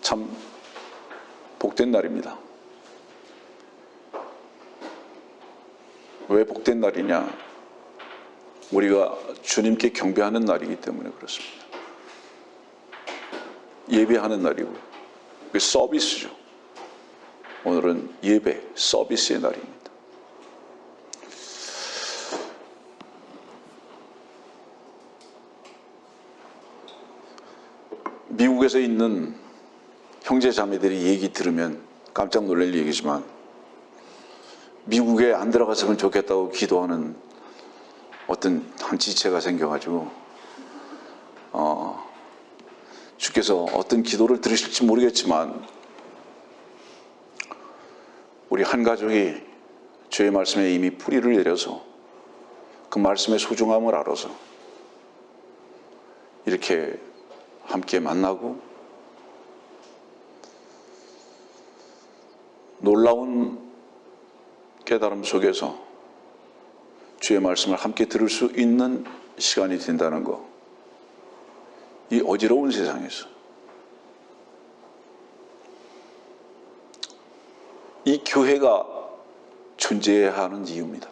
참 복된 날입니다. 왜 복된 날이냐? 우리가 주님께 경배하는 날이기 때문에 그렇습니다. 예배하는 날이고, 그 서비스죠. 오늘은 예배, 서비스의 날입니다. 미국에서 있는 형제 자매들이 얘기 들으면 깜짝 놀랄 얘기지만, 미국에 안 들어갔으면 좋겠다고 기도하는 어떤 한 지체가 생겨가지고 주께서 어떤 기도를 들으실지 모르겠지만 우리 한 가족이 주의 말씀에 이미 뿌리를 내려서 그 말씀의 소중함을 알아서 이렇게 함께 만나고 놀라운 깨달음 속에서 주의 말씀을 함께 들을 수 있는 시간이 된다는 것, 이 어지러운 세상에서 이 교회가 존재해야 하는 이유입니다.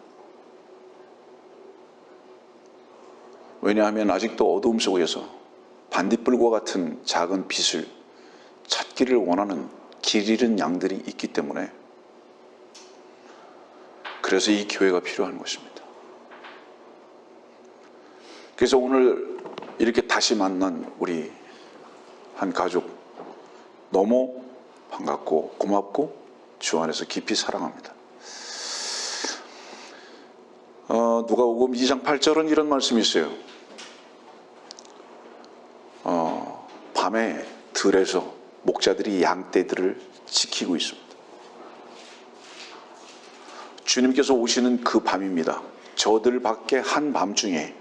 왜냐하면 아직도 어두움 속에서 반딧불과 같은 작은 빛을 찾기를 원하는 길 잃은 양들이 있기 때문에, 그래서 이 교회가 필요한 것입니다. 그래서 오늘 이렇게 다시 만난 우리 한 가족 너무 반갑고 고맙고 주 안에서 깊이 사랑합니다. 누가복음 2장 8절은 이런 말씀이 있어요. 밤에 들에서 목자들이 양떼들을 지키고 있습니다. 주님께서 오시는 그 밤입니다. 저들 밖에 한밤중에,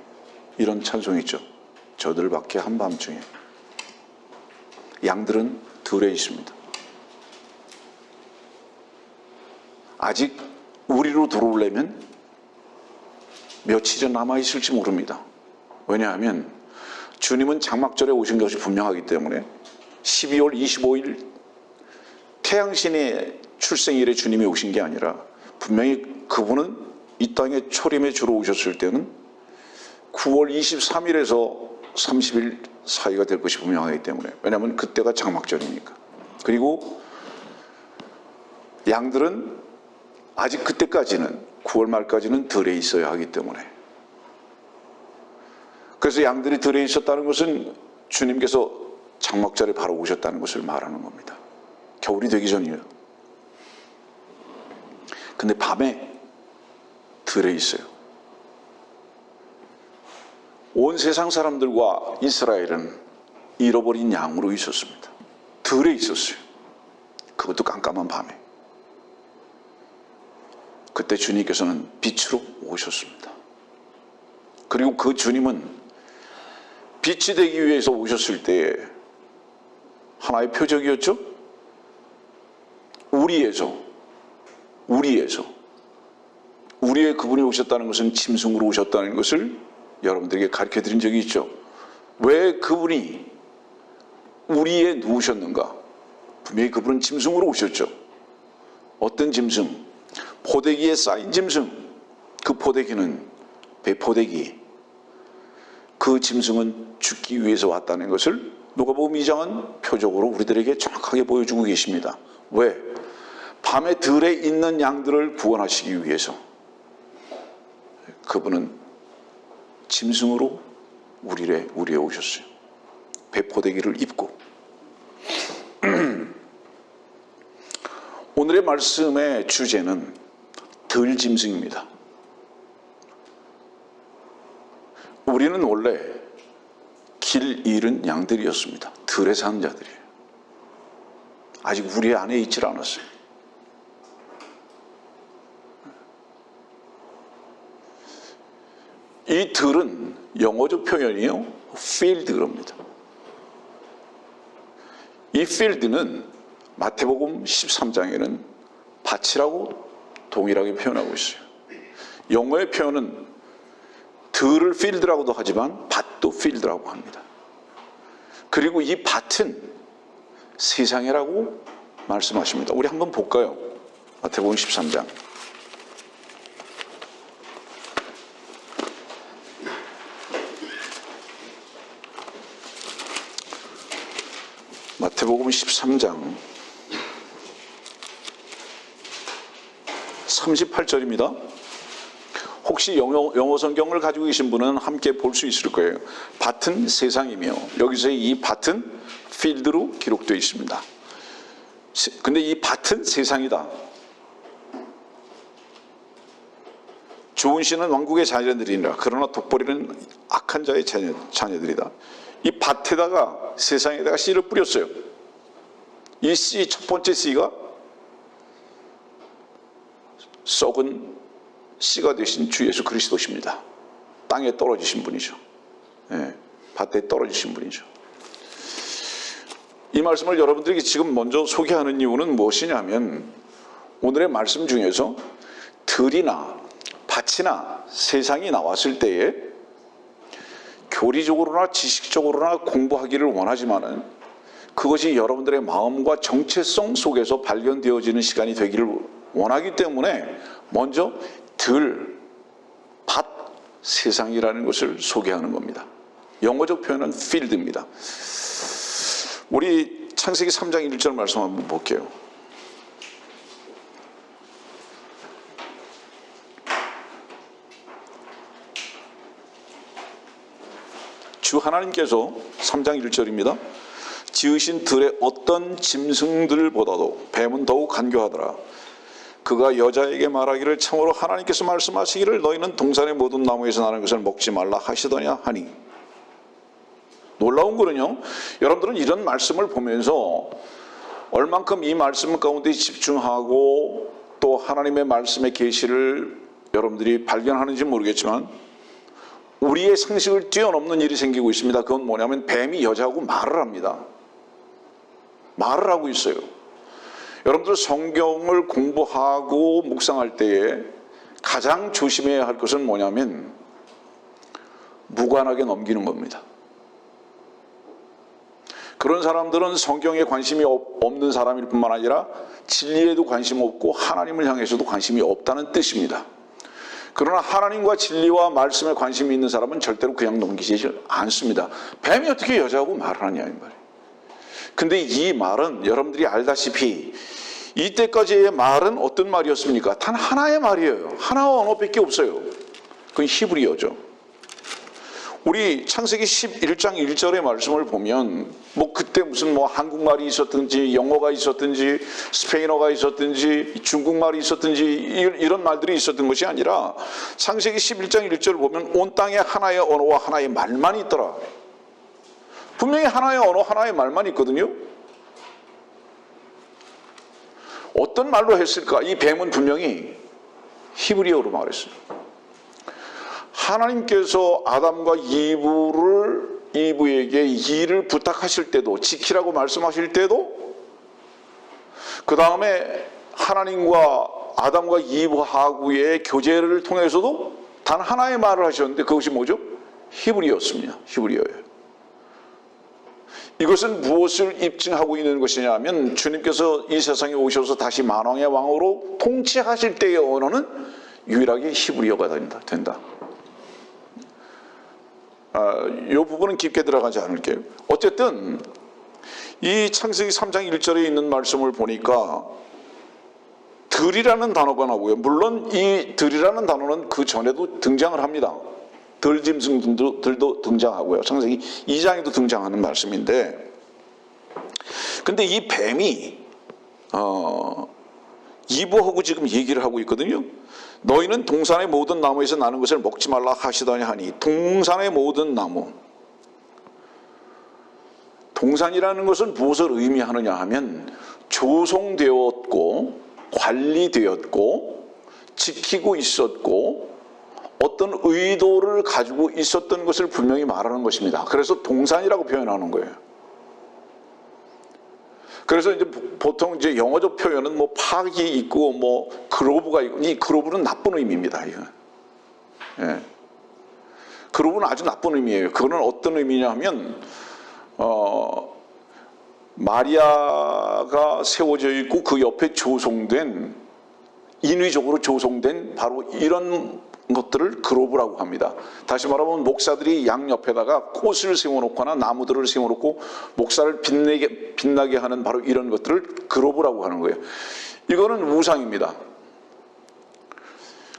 이런 찬송이 있죠. 저들 밖에 한밤중에 양들은 들에 있습니다. 아직 우리로 들어오려면 며칠은 남아있을지 모릅니다. 왜냐하면 주님은 장막절에 오신 것이 분명하기 때문에 12월 25일 태양신의 출생일에 주님이 오신 게 아니라 분명히 그분은 이 땅에 초림에 주로 오셨을 때는 9월 23일에서 30일 사이가 될 것이 분명하기 때문에, 왜냐하면 그때가 장막절이니까. 그리고 양들은 아직 그때까지는 9월 말까지는 들에 있어야 하기 때문에, 그래서 양들이 들에 있었다는 것은 주님께서 장막절에 바로 오셨다는 것을 말하는 겁니다. 겨울이 되기 전이에요. 근데 밤에 들에 있어요. 온 세상 사람들과 이스라엘은 잃어버린 양으로 있었습니다. 들에 있었어요. 그것도 깜깜한 밤에. 그때 주님께서는 빛으로 오셨습니다. 그리고 그 주님은 빛이 되기 위해서 오셨을 때에 하나의 표적이었죠. 우리의 그분이 오셨다는 것은 짐승으로 오셨다는 것을 여러분들에게 가르쳐 드린 적이 있죠. 왜 그분이 우리에 누우셨는가? 분명히 그분은 짐승으로 오셨죠. 어떤 짐승? 포대기에 쌓인 짐승. 그 포대기는 배포대기. 그 짐승은 죽기 위해서 왔다는 것을 누가복음 2장은 표적으로 우리들에게 정확하게 보여주고 계십니다. 왜? 밤에 들에 있는 양들을 구원하시기 위해서 그분은 짐승으로 우리에 오셨어요. 배포대기를 입고. 오늘의 말씀의 주제는 들짐승입니다. 우리는 원래 길 잃은 양들이었습니다. 들에 사는 자들이에요. 아직 우리 안에 있질 않았어요. 이 들은 영어적 표현이요, field 그럽니다. 이 field는 마태복음 13장에는 밭이라고 동일하게 표현하고 있어요. 영어의 표현은 들을 field라고도 하지만 밭도 field라고 합니다. 그리고 이 밭은 세상이라고 말씀하십니다. 우리 한번 볼까요? 마태복음 13장. 마태복음 13장 38절입니다. 혹시 영어 성경을 가지고 계신 분은 함께 볼 수 있을 거예요. 밭은 세상이며, 여기서 이 밭은 필드로 기록되어 있습니다. 근데 이 밭은 세상이다. 좋은 씨는 왕국의 자녀들이니라. 그러나 독보리는 악한 자의 자녀들이다. 이 밭에다가, 세상에다가 씨를 뿌렸어요. 이 씨, 첫 번째 씨가 썩은 씨가 되신 주 예수 그리스도십니다. 땅에 떨어지신 분이죠. 네, 밭에 떨어지신 분이죠. 이 말씀을 여러분들에게 지금 먼저 소개하는 이유는 무엇이냐면, 오늘의 말씀 중에서 들이나 밭이나 세상이 나왔을 때에 교리적으로나 지식적으로나 공부하기를 원하지만은 그것이 여러분들의 마음과 정체성 속에서 발견되어지는 시간이 되기를 원하기 때문에 먼저 들, 밭, 세상이라는 것을 소개하는 겁니다. 영어적 표현은 field입니다. 우리 창세기 3장 1절 말씀 한번 볼게요. 주 하나님께서 3장 1절입니다. 지으신 들의 어떤 짐승들보다도 뱀은 더욱 간교하더라. 그가 여자에게 말하기를 참으로 하나님께서 말씀하시기를 너희는 동산의 모든 나무에서 나는 것을 먹지 말라 하시더냐 하니. 놀라운 거는요, 여러분들은 이런 말씀을 보면서 얼만큼 이 말씀 가운데 집중하고 또 하나님의 말씀의 계시를 여러분들이 발견하는지 모르겠지만 우리의 상식을 뛰어넘는 일이 생기고 있습니다. 그건 뭐냐면 뱀이 여자하고 말을 합니다. 말을 하고 있어요. 여러분들 성경을 공부하고 묵상할 때에 가장 조심해야 할 것은 뭐냐면 무관하게 넘기는 겁니다. 그런 사람들은 성경에 관심이 없는 사람일 뿐만 아니라 진리에도 관심 없고 하나님을 향해서도 관심이 없다는 뜻입니다. 그러나 하나님과 진리와 말씀에 관심이 있는 사람은 절대로 그냥 넘기지 않습니다. 뱀이 어떻게 여자하고 말을 하냐 이 말이에요. 근데 이 말은 여러분들이 알다시피 이때까지의 말은 어떤 말이었습니까? 단 하나의 말이에요. 하나의 언어밖에 없어요. 그건 히브리어죠. 우리 창세기 11장 1절의 말씀을 보면 뭐 그때 무슨 뭐 한국말이 있었든지 영어가 있었든지 스페인어가 있었든지 중국말이 있었든지 이런 말들이 있었던 것이 아니라 창세기 11장 1절을 보면 온 땅에 하나의 언어와 하나의 말만 있더라. 분명히 하나의 언어, 하나의 말만 있거든요. 어떤 말로 했을까? 이 뱀은 분명히 히브리어로 말했어요. 하나님께서 아담과 이브에게 일을 부탁하실 때도, 지키라고 말씀하실 때도, 그 다음에 하나님과 아담과 이브하고의 교제를 통해서도 단 하나의 말을 하셨는데 그것이 뭐죠? 히브리어였습니다. 히브리어예요. 이것은 무엇을 입증하고 있는 것이냐 하면 주님께서 이 세상에 오셔서 다시 만왕의 왕으로 통치하실 때의 언어는 유일하게 히브리어가 된다. 이 부분은 깊게 들어가지 않을게요. 어쨌든 이 창세기 3장 1절에 있는 말씀을 보니까 들이라는 단어가 나오고요. 물론 이 들이라는 단어는 그 전에도 등장을 합니다. 들짐승들도 등장하고요. 창세기 2장에도 등장하는 말씀인데, 근데 이 뱀이 이브하고 지금 얘기를 하고 있거든요. 너희는 동산의 모든 나무에서 나는 것을 먹지 말라 하시더니 하니. 동산의 모든 나무, 동산이라는 것은 무엇을 의미하느냐 하면 조성되었고 관리되었고 지키고 있었고 어떤 의도를 가지고 있었던 것을 분명히 말하는 것입니다. 그래서 동산이라고 표현하는 거예요. 그래서 이제 보통 이제 영어적 표현은 뭐 팍이 있고 뭐 그로브가 있고, 이 그로브는 나쁜 의미입니다. 이거. 예. 그로브는 아주 나쁜 의미예요. 그거는 어떤 의미냐 하면 마리아가 세워져 있고 그 옆에 조성된, 인위적으로 조성된 바로 이런 것들을 그로브라고 합니다. 다시 말하면 목사들이 양 옆에다가 꽃을 세워놓거나 나무들을 세워놓고 목사를 빛나게 하는 바로 이런 것들을 그로브라고 하는 거예요. 이거는 우상입니다.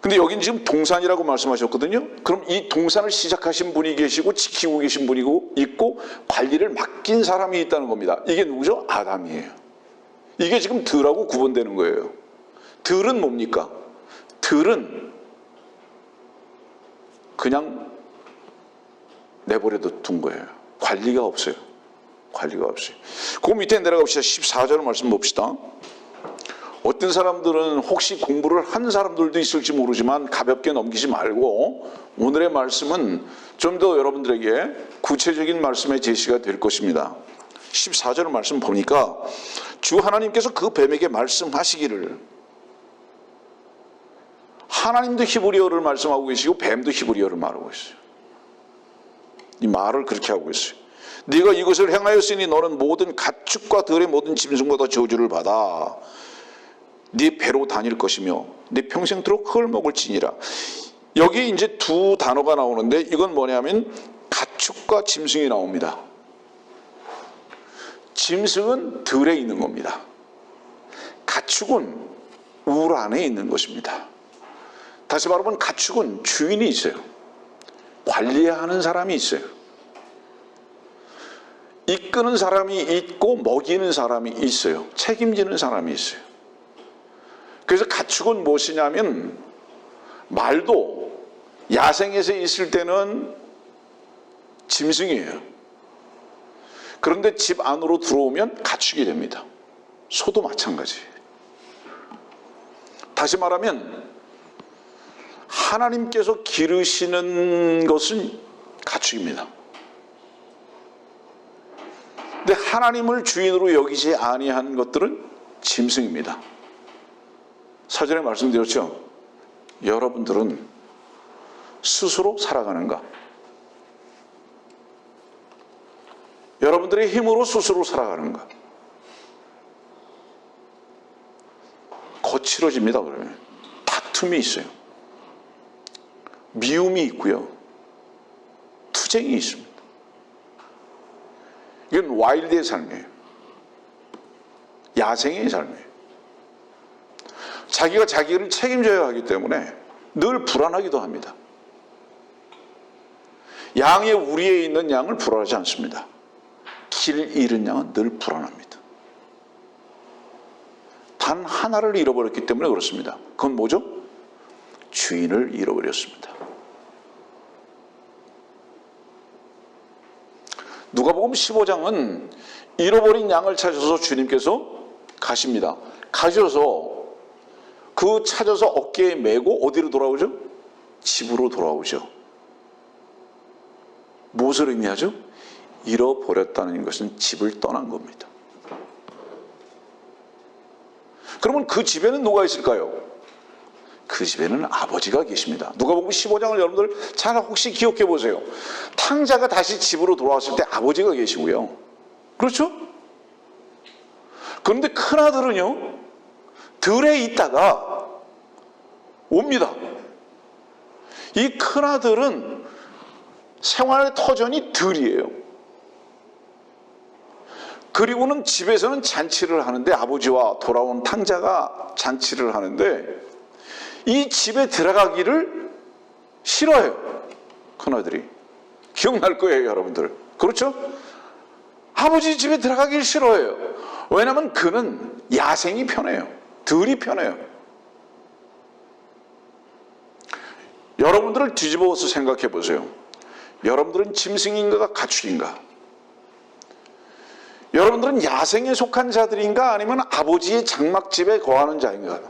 근데 여긴 지금 동산이라고 말씀하셨거든요. 그럼 이 동산을 시작하신 분이 계시고 지키고 계신 분이 있고 관리를 맡긴 사람이 있다는 겁니다. 이게 누구죠? 아담이에요. 이게 지금 들하고 구분되는 거예요. 들은 뭡니까? 들은 그냥 내버려둬 둔 거예요. 관리가 없어요. 관리가 없어요. 그 밑에 내려갑시다. 14절 말씀 봅시다. 어떤 사람들은 혹시 공부를 한 사람들도 있을지 모르지만 가볍게 넘기지 말고 오늘의 말씀은 좀 더 여러분들에게 구체적인 말씀의 제시가 될 것입니다. 14절 말씀 보니까 주 하나님께서 그 뱀에게 말씀하시기를, 하나님도 히브리어를 말씀하고 계시고 뱀도 히브리어를 말하고 있어요. 이 말을 그렇게 하고 있어요. 네가 이것을 행하였으니 너는 모든 가축과 들의 모든 짐승과 다 저주를 받아 네 배로 다닐 것이며 네 평생토록 흙을 먹을지니라. 여기 이제 두 단어가 나오는데 이건 뭐냐면 가축과 짐승이 나옵니다. 짐승은 들에 있는 겁니다. 가축은 울 안에 있는 것입니다. 다시 말하면 가축은 주인이 있어요. 관리해야 하는 사람이 있어요. 이끄는 사람이 있고 먹이는 사람이 있어요. 책임지는 사람이 있어요. 그래서 가축은 무엇이냐면 말도 야생에서 있을 때는 짐승이에요. 그런데 집 안으로 들어오면 가축이 됩니다. 소도 마찬가지. 다시 말하면 하나님께서 기르시는 것은 가축입니다. 근데 하나님을 주인으로 여기지 아니한 것들은 짐승입니다. 사전에 말씀드렸죠. 여러분들은 스스로 살아가는가? 여러분들의 힘으로 스스로 살아가는가? 거칠어집니다. 그러면 다툼이 있어요. 미움이 있고요. 투쟁이 있습니다. 이건 와일드의 삶이에요. 야생의 삶이에요. 자기가 자기를 책임져야 하기 때문에 늘 불안하기도 합니다. 양의 우리에 있는 양을 불안하지 않습니다. 길 잃은 양은 늘 불안합니다. 단 하나를 잃어버렸기 때문에 그렇습니다. 그건 뭐죠? 주인을 잃어버렸습니다. 누가복음 15장은 잃어버린 양을 찾아서 주님께서 가십니다. 가셔서 그 찾아서 어깨에 메고 어디로 돌아오죠? 집으로 돌아오죠. 무엇을 의미하죠? 잃어버렸다는 것은 집을 떠난 겁니다. 그러면 그 집에는 누가 있을까요? 그 집에는 아버지가 계십니다. 누가복음 15장을 여러분들 잘 혹시 기억해 보세요. 탕자가 다시 집으로 돌아왔을 때 아버지가 계시고요. 그렇죠? 그런데 큰아들은요, 들에 있다가 옵니다. 이 큰아들은 생활의 터전이 들이에요. 그리고는 집에서는 잔치를 하는데, 아버지와 돌아온 탕자가 잔치를 하는데 이 집에 들어가기를 싫어해요. 큰아들이. 기억날 거예요, 여러분들. 그렇죠? 아버지 집에 들어가기를 싫어해요. 왜냐하면 그는 야생이 편해요. 들이 편해요. 여러분들을 뒤집어서 생각해 보세요. 여러분들은 짐승인가 가축인가? 여러분들은 야생에 속한 자들인가 아니면 아버지의 장막집에 거하는 자인가?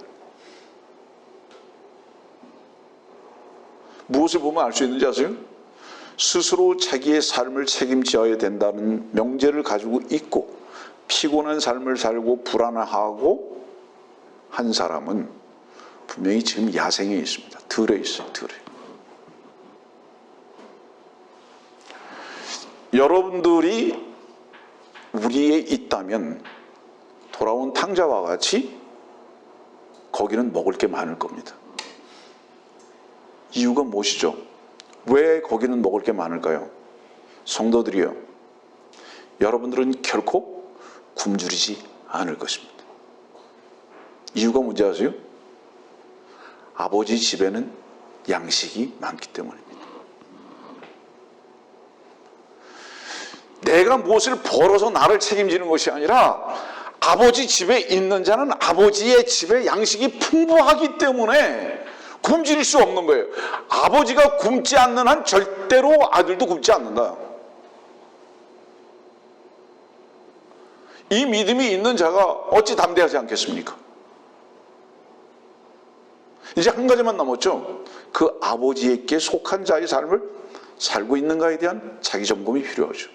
무엇을 보면 알 수 있는지 아세요? 스스로 자기의 삶을 책임져야 된다는 명제를 가지고 있고 피곤한 삶을 살고 불안하고 한 사람은 분명히 지금 야생에 있습니다. 들에 있어요. 들에. 여러분들이 우리에 있다면 돌아온 탕자와 같이 거기는 먹을 게 많을 겁니다. 이유가 무엇이죠? 왜 거기는 먹을 게 많을까요? 성도들이요, 여러분들은 결코 굶주리지 않을 것입니다. 이유가 뭔지 아세요? 아버지 집에는 양식이 많기 때문입니다. 내가 무엇을 벌어서 나를 책임지는 것이 아니라 아버지 집에 있는 자는 아버지의 집에 양식이 풍부하기 때문에 굶주릴 수 없는 거예요. 아버지가 굶지 않는 한 절대로 아들도 굶지 않는다. 이 믿음이 있는 자가 어찌 담대하지 않겠습니까? 이제 한 가지만 남았죠. 그 아버지에게 속한 자의 삶을 살고 있는가에 대한 자기 점검이 필요하죠.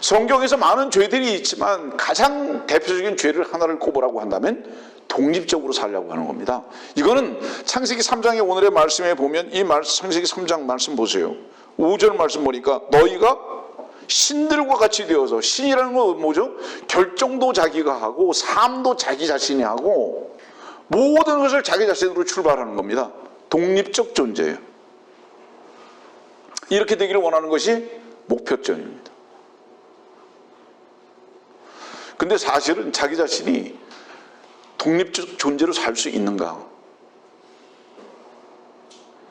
성경에서 많은 죄들이 있지만 가장 대표적인 죄를 하나를 꼽으라고 한다면 독립적으로 살려고 하는 겁니다. 이거는 창세기 3장의 오늘의 말씀에 보면 이 창세기 3장 말씀 보세요. 5절 말씀 보니까 너희가 신들과 같이 되어서, 신이라는 건 뭐죠? 결정도 자기가 하고 삶도 자기 자신이 하고 모든 것을 자기 자신으로 출발하는 겁니다. 독립적 존재예요. 이렇게 되기를 원하는 것이 목표점입니다. 근데 사실은 자기 자신이 독립적 존재로 살 수 있는가?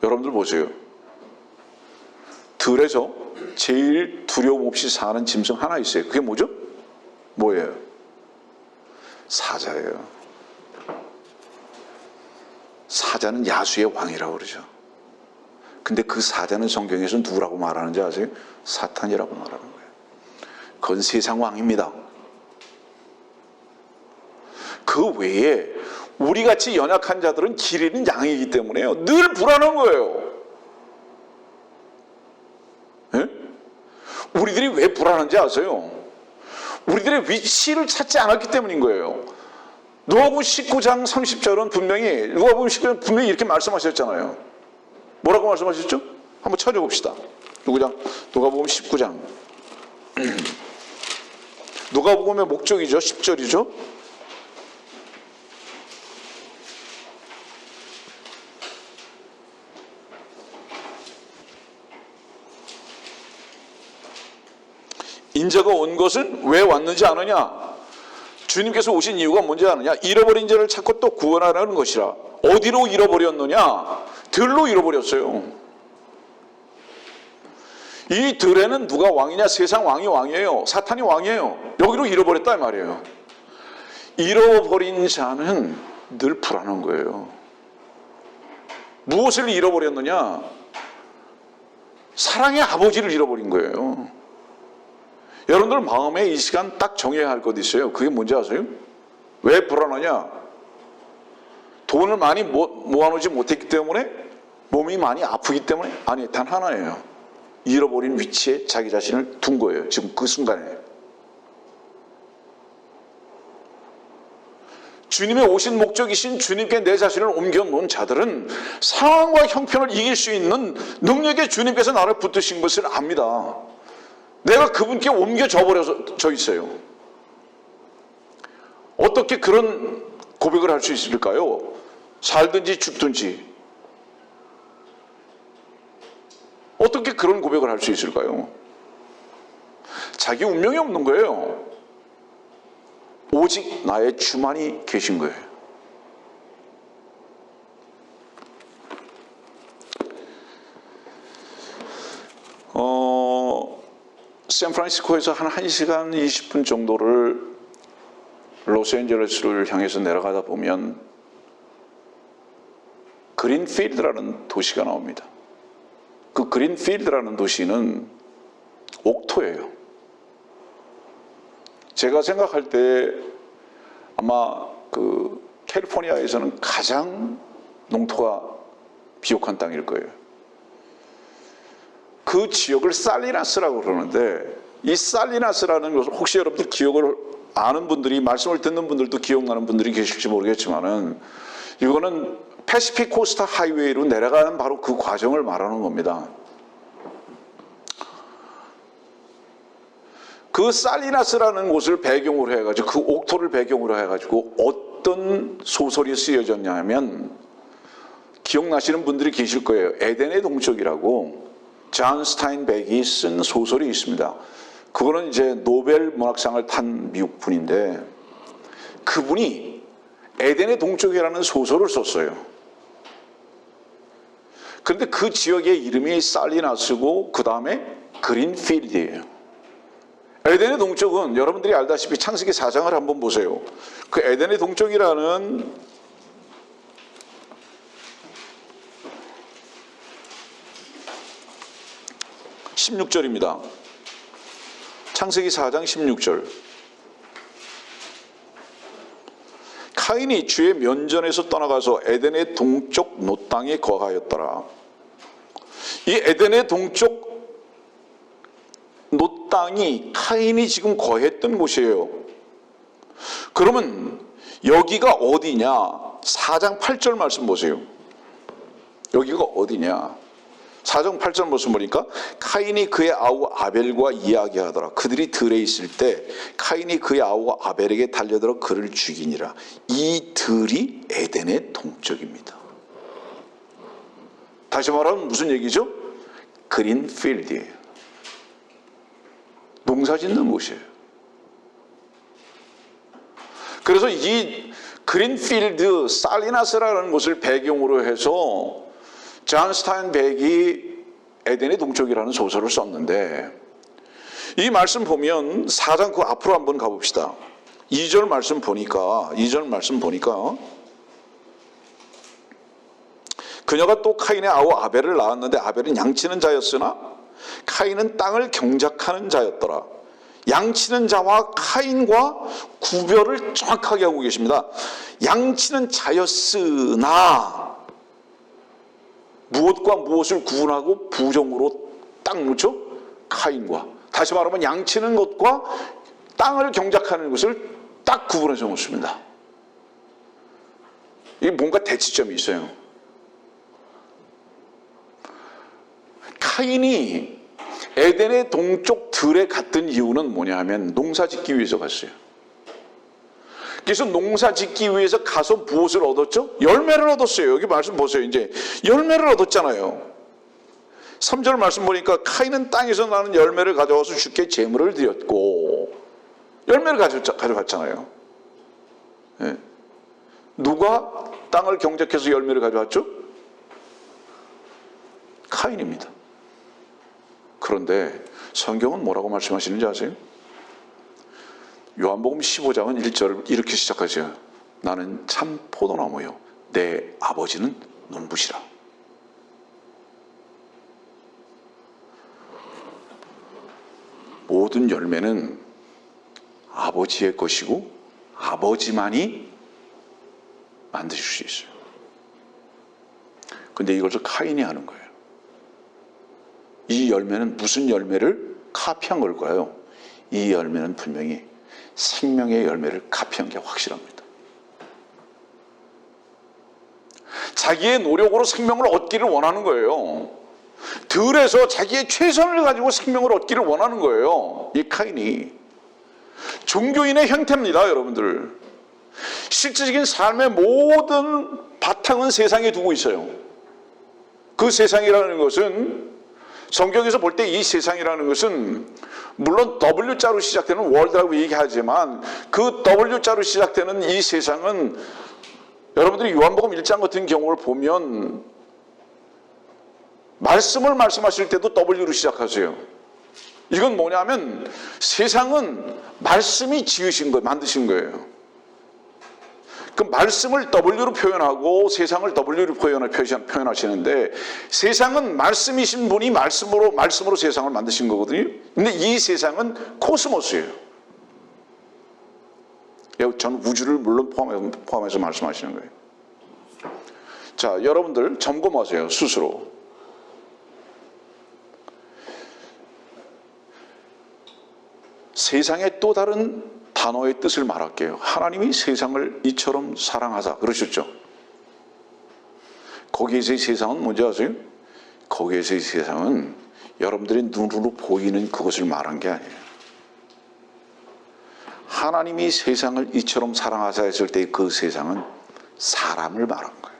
여러분들 보세요. 들에서 제일 두려움 없이 사는 짐승 하나 있어요. 그게 뭐죠? 뭐예요? 사자예요. 사자는 야수의 왕이라고 그러죠. 근데 그 사자는 성경에서 누구라고 말하는지 아세요? 사탄이라고 말하는 거예요. 그건 세상 왕입니다. 그 외에 우리같이 연약한 자들은 길 잃은 양이기 때문에요. 늘 불안한 거예요. 예? 우리들이 왜 불안한지 아세요? 우리들의 위치를 찾지 않았기 때문인 거예요. 누가복음 19장 30절은 분명히, 누가복음 19장 분명히 이렇게 말씀하셨잖아요. 뭐라고 말씀하셨죠? 한번 찾아봅시다. 누가복음 19장. 누가복음의 목적이죠. 10절이죠. 인자가 온 것은 왜 왔는지 아느냐? 주님께서 오신 이유가 뭔지 아느냐? 잃어버린 자를 찾고 또 구원하라는 것이라. 어디로 잃어버렸느냐? 들로 잃어버렸어요. 이 들에는 누가 왕이냐? 세상 왕이 왕이에요. 사탄이 왕이에요. 여기로 잃어버렸다 이 말이에요. 잃어버린 자는 늘 불안한 거예요. 무엇을 잃어버렸느냐? 사랑의 아버지를 잃어버린 거예요. 여러분들 마음에 이 시간 딱 정해야 할 것 있어요. 그게 뭔지 아세요? 왜 불안하냐? 돈을 많이 모아놓지 못했기 때문에? 몸이 많이 아프기 때문에? 아니, 단 하나예요. 잃어버린 위치에 자기 자신을 둔 거예요. 지금 그 순간에. 주님의 오신 목적이신 주님께 내 자신을 옮겨놓은 자들은 상황과 형편을 이길 수 있는 능력에 주님께서 나를 붙드신 것을 압니다. 내가 그분께 옮겨져 버려져 있어요. 어떻게 그런 고백을 할 수 있을까요? 살든지 죽든지. 어떻게 그런 고백을 할 수 있을까요? 자기 운명이 없는 거예요. 오직 나의 주만이 계신 거예요. 샌프란시스코에서 한 1시간 20분 정도를 로스앤젤레스를 향해서 내려가다 보면 그린필드라는 도시가 나옵니다. 그 그린필드라는 도시는 옥토예요. 제가 생각할 때 아마 그 캘리포니아에서는 가장 농토가 비옥한 땅일 거예요. 그 지역을 살리나스라고 그러는데, 이 살리나스라는 것을 혹시 여러분들 기억을 아는 분들이, 말씀을 듣는 분들도 기억나는 분들이 계실지 모르겠지만은, 이거는 패시픽 코스트 하이웨이로 내려가는 바로 그 과정을 말하는 겁니다. 그 살리나스라는 곳을 배경으로 해가지고 그 옥토를 배경으로 해가지고 어떤 소설이 쓰여졌냐 하면 기억나시는 분들이 계실 거예요. 에덴의 동쪽이라고 존 스타인백이 쓴 소설이 있습니다. 그거는 이제 노벨 문학상을 탄 미국 분인데 그분이 에덴의 동쪽이라는 소설을 썼어요. 그런데 그 지역의 이름이 살리나스고 그 다음에 그린필드예요. 에덴의 동쪽은 여러분들이 알다시피 창세기 4장을 한번 보세요. 그 에덴의 동쪽이라는 16절입니다. 창세기 4장 16절. 카인이 주의 면전에서 떠나가서 에덴의 동쪽 노땅에 거하였더라. 이 에덴의 동쪽 노땅이 카인이 지금 거했던 곳이에요. 그러면 여기가 어디냐? 4장 8절 말씀 보세요. 여기가 어디냐? 4장 8절 말씀 보니까 카인이 그의 아우 아벨과 이야기하더라. 그들이 들에 있을 때 카인이 그의 아우 아벨에게 달려들어 그를 죽이니라. 이 들이 에덴의 동쪽입니다. 다시 말하면 무슨 얘기죠? 그린필드예요. 농사 짓는 곳이에요. 그래서 이 그린필드 살리나스라는 곳을 배경으로 해서 존 스타인백이 에덴의 동쪽이라는 소설을 썼는데 이 말씀 보면 4장 그 앞으로 한번 가봅시다. 2절 말씀 보니까 그녀가 또 카인의 아우 아벨을 낳았는데 아벨은 양치는 자였으나 카인은 땅을 경작하는 자였더라. 양치는 자와 카인과 구별을 정확하게 하고 계십니다. 양치는 자였으나 무엇과 무엇을 구분하고 부정으로 딱 놓죠? 카인과. 다시 말하면 양치는 것과 땅을 경작하는 것을 딱 구분해서 놓습니다. 이게 뭔가 대치점이 있어요. 카인이 에덴의 동쪽 들에 갔던 이유는 뭐냐 하면 농사 짓기 위해서 갔어요. 그래서 농사 짓기 위해서 가서 무엇을 얻었죠? 열매를 얻었어요. 여기 말씀 보세요. 이제 열매를 얻었잖아요. 3절 말씀 보니까 카인은 땅에서 나는 열매를 가져와서 주께 제물을 드렸고 열매를 가져갔잖아요. 네. 누가 땅을 경작해서 열매를 가져왔죠? 카인입니다. 그런데 성경은 뭐라고 말씀하시는지 아세요? 요한복음 15장은 1절을 이렇게 시작하죠. 나는 참 포도나무요 내 아버지는 눈부시라. 모든 열매는 아버지의 것이고 아버지만이 만드실 수 있어요. 근데 이것을 카인이 하는 거예요. 이 열매는 무슨 열매를 카피한 걸까요? 이 열매는 분명히 생명의 열매를 카피한 게 확실합니다. 자기의 노력으로 생명을 얻기를 원하는 거예요. 들에서 자기의 최선을 가지고 생명을 얻기를 원하는 거예요. 이 카인이. 종교인의 형태입니다, 여러분들. 실질적인 삶의 모든 바탕은 세상에 두고 있어요. 그 세상이라는 것은 성경에서 볼 때 이 세상이라는 것은 물론 W자로 시작되는 월드라고 얘기하지만 그 W자로 시작되는 이 세상은 여러분들이 요한복음 1장 같은 경우를 보면 말씀을 말씀하실 때도 W로 시작하세요. 이건 뭐냐면 세상은 말씀이 지으신 거예요. 만드신 거예요. 그 말씀을 W로 표현하고 세상을 W로 표현하시는데 저는 말씀이신 분이 말씀으로 세상을 만드신 거거든요. 근데 이 세상은 코스모스예요. 전 우주를 물론 포함해서 말씀하시는 거예요. 자, 여러분들 점검하세요. 스스로. 세상의 또 다른 단어의 뜻을 말할게요. 하나님이 세상을 이처럼 사랑하사 그러셨죠. 거기에서의 세상은 뭔지 아세요? 거기에서의 세상은 여러분들의 눈으로 보이는 그것을 말한 게 아니에요. 하나님이 세상을 이처럼 사랑하사 했을 때 그 세상은 사람을 말한 거예요.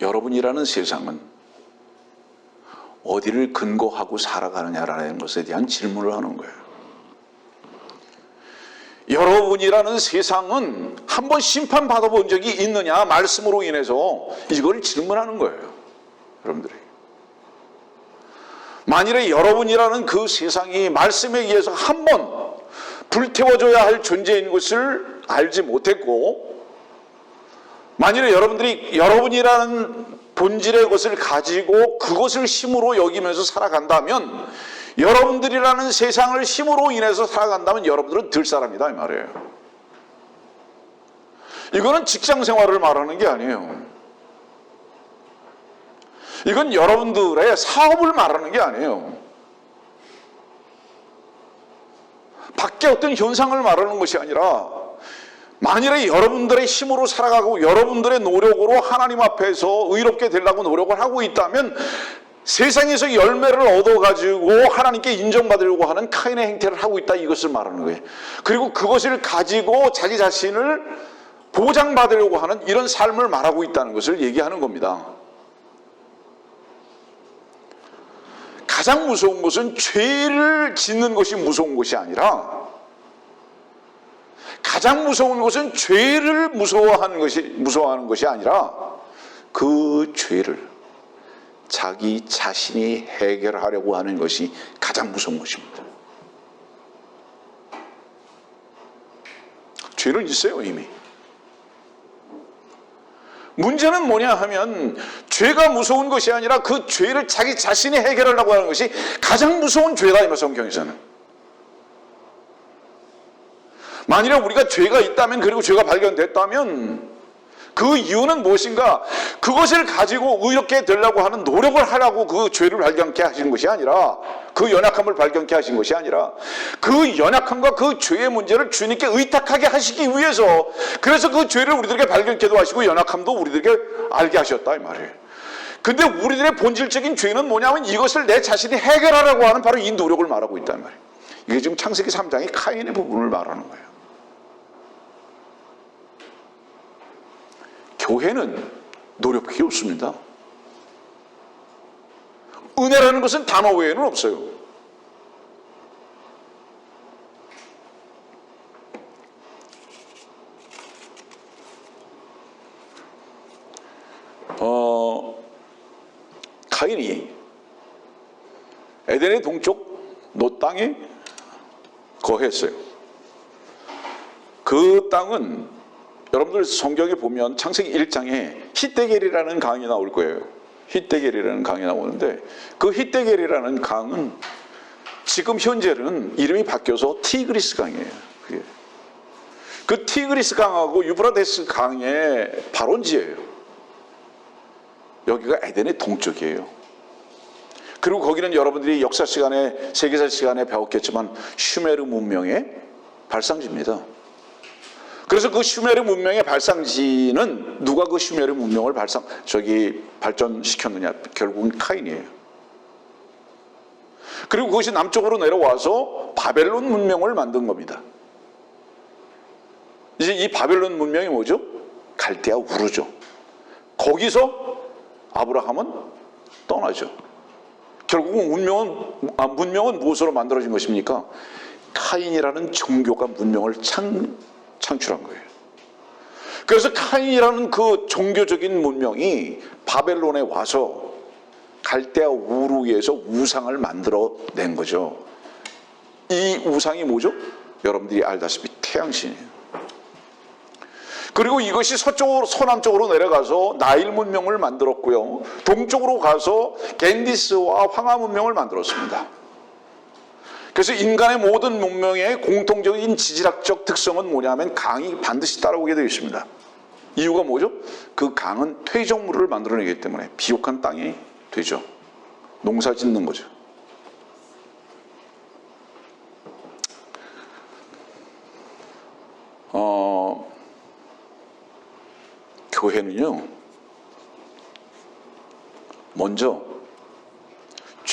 여러분이라는 세상은 어디를 근거하고 살아가느냐라는 것에 대한 질문을 하는 거예요. 여러분이라는 세상은 한번 심판받아 본 적이 있느냐, 말씀으로 인해서 이걸 질문하는 거예요. 여러분들이. 만일에 여러분이라는 그 세상이 말씀에 의해서 한번 불태워져야 할 존재인 것을 알지 못했고, 만일에 여러분들이 여러분이라는 본질의 것을 가지고 그것을 힘으로 여기면서 살아간다면, 여러분들이라는 세상을 힘으로 인해서 살아간다면 여러분들은 들 사람이다 이 말이에요. 이거는 직장 생활을 말하는 게 아니에요. 이건 여러분들의 사업을 말하는 게 아니에요. 밖에 어떤 현상을 말하는 것이 아니라, 만일에 여러분들의 힘으로 살아가고 여러분들의 노력으로 하나님 앞에서 의롭게 되려고 노력을 하고 있다면 세상에서 열매를 얻어가지고 하나님께 인정받으려고 하는 카인의 행태를 하고 있다, 이것을 말하는 거예요. 그리고 그것을 가지고 자기 자신을 보장받으려고 하는 이런 삶을 말하고 있다는 것을 얘기하는 겁니다. 가장 무서운 것은 죄를 짓는 것이 무서운 것이 아니라, 가장 무서운 것은 죄를 무서워하는 것이 아니라 그 죄를 자기 자신이 해결하려고 하는 것이 가장 무서운 것입니다. 죄는 있어요, 이미. 문제는 뭐냐 하면, 죄가 무서운 것이 아니라 그 죄를 자기 자신이 해결하려고 하는 것이 가장 무서운 죄다, 이 말, 성경에서는. 만일에 우리가 죄가 있다면, 그리고 죄가 발견됐다면 그 이유는 무엇인가? 그것을 가지고 의롭게 되려고 하는 노력을 하라고 그 죄를 발견케 하신 것이 아니라, 그 연약함을 발견케 하신 것이 아니라, 그 연약함과 그 죄의 문제를 주님께 의탁하게 하시기 위해서, 그래서 그 죄를 우리들에게 발견케도 하시고 연약함도 우리들에게 알게 하셨다 이 말이에요. 근데 우리들의 본질적인 죄는 뭐냐면, 이것을 내 자신이 해결하라고 하는 바로 이 노력을 말하고 있단 말이에요. 이게 지금 창세기 3장의 카인의 부분을 말하는 거예요. 교회는 노력 필요 없습니다. 은혜라는 것은 단어 외에는 없어요. 카인이 에덴의 동쪽 노 땅에 거했어요. 그 땅은 여러분들 성경에 보면 창세기 1장에 히데겔이라는 강이 나올 거예요. 히데겔이라는 강이 나오는데, 그 히데겔이라는 강은 지금 현재는 이름이 바뀌어서 티그리스 강이에요. 그 티그리스 강하고 유브라데스 강의 발원지예요. 여기가 에덴의 동쪽이에요. 그리고 거기는 여러분들이 역사 시간에, 세계사 시간에 배웠겠지만 슈메르 문명의 발상지입니다. 그래서 그 슈메르 문명의 발상지는 누가 그 슈메르 문명을 발전시켰느냐? 결국은 카인이에요. 그리고 그것이 남쪽으로 내려와서 바벨론 문명을 만든 겁니다. 이제 이 바벨론 문명이 뭐죠? 갈대아 우르죠. 거기서 아브라함은 떠나죠. 결국은 문명은 무엇으로 만들어진 것입니까? 카인이라는 종교가 문명을 창출한 거예요. 그래서 카인이라는 그 종교적인 문명이 바벨론에 와서 갈대아 우르에서 우상을 만들어낸 거죠. 이 우상이 뭐죠? 여러분들이 알다시피 태양신이에요. 그리고 이것이 서남쪽으로 내려가서 나일 문명을 만들었고요. 동쪽으로 가서 겐디스와 황하 문명을 만들었습니다. 그래서 인간의 모든 문명의 공통적인 지질학적 특성은 뭐냐면 강이 반드시 따라오게 되어 있습니다. 이유가 뭐죠? 그 강은 퇴적물을 만들어내기 때문에 비옥한 땅이 되죠. 농사 짓는 거죠. 교회는요, 먼저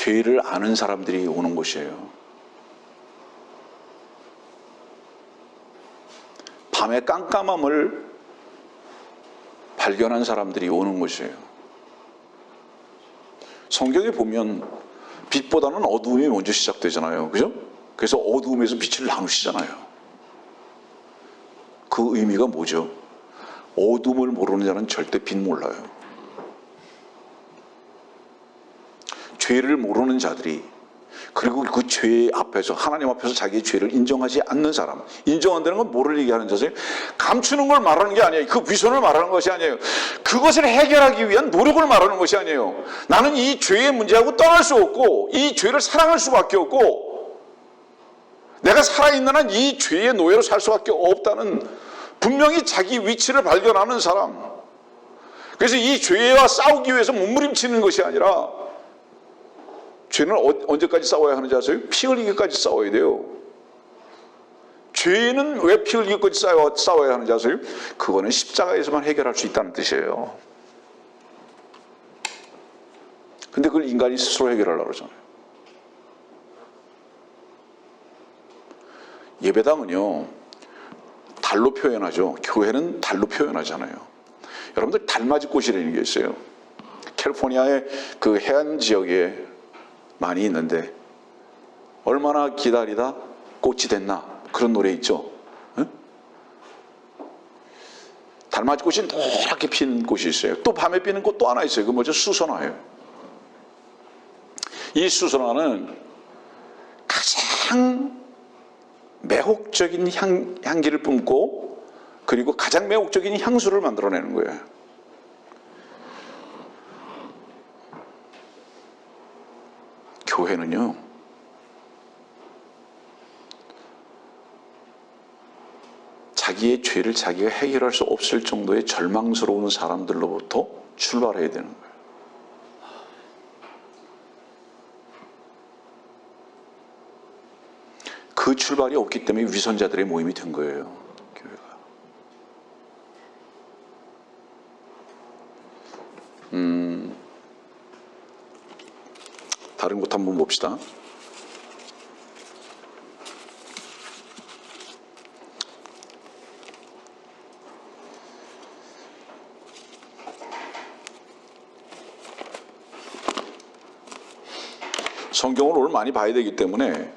죄를 아는 사람들이 오는 곳이에요. 밤의 깜깜함을 발견한 사람들이 오는 곳이에요. 성경에 보면 빛보다는 어두움이 먼저 시작되잖아요. 그죠? 그래서 어두움에서 빛을 나누시잖아요. 그 의미가 뭐죠? 어둠을 모르는 자는 절대 빛 몰라요. 죄를 모르는 자들이, 그리고 그 죄 앞에서, 하나님 앞에서 자기의 죄를 인정하지 않는 사람, 인정한다는 건 뭐를 얘기하는 자세요? 감추는 걸 말하는 게 아니에요. 그 위선을 말하는 것이 아니에요. 그것을 해결하기 위한 노력을 말하는 것이 아니에요. 나는 이 죄의 문제하고 떠날 수 없고 이 죄를 사랑할 수밖에 없고 내가 살아있는 한 이 죄의 노예로 살 수밖에 없다는 분명히 자기 위치를 발견하는 사람. 그래서 이 죄와 싸우기 위해서 몸부림치는 것이 아니라, 죄는 언제까지 싸워야 하는지 아세요? 피 흘리기까지 싸워야 돼요. 죄는 왜 피 흘리기까지 싸워야 하는지 아세요? 그거는 십자가에서만 해결할 수 있다는 뜻이에요. 근데 그걸 인간이 스스로 해결하려고 그러잖아요. 예배당은요, 달로 표현하죠. 교회는 달로 표현하잖아요. 여러분들 달맞이 꽃이라는 게 있어요. 캘리포니아의 그 해안 지역에 많이 있는데 얼마나 기다리다 꽃이 됐나, 그런 노래 있죠. 응? 달맞이 꽃이 노랗게 피는 꽃이 있어요. 또 밤에 피는 꽃 또 하나 있어요. 그 뭐죠? 수선화예요. 이 수선화는 가장 매혹적인 향기를 뿜고, 그리고 가장 매혹적인 향수를 만들어내는 거예요. 교회는요, 자기의 죄를 자기가 해결할 수 없을 정도의 절망스러운 사람들로부터 출발해야 되는 거예요. 그 출발이 없기 때문에 위선자들의 모임이 된 거예요, 교회가. 다른 곳 한번 봅시다. 성경을 오늘 많이 봐야 되기 때문에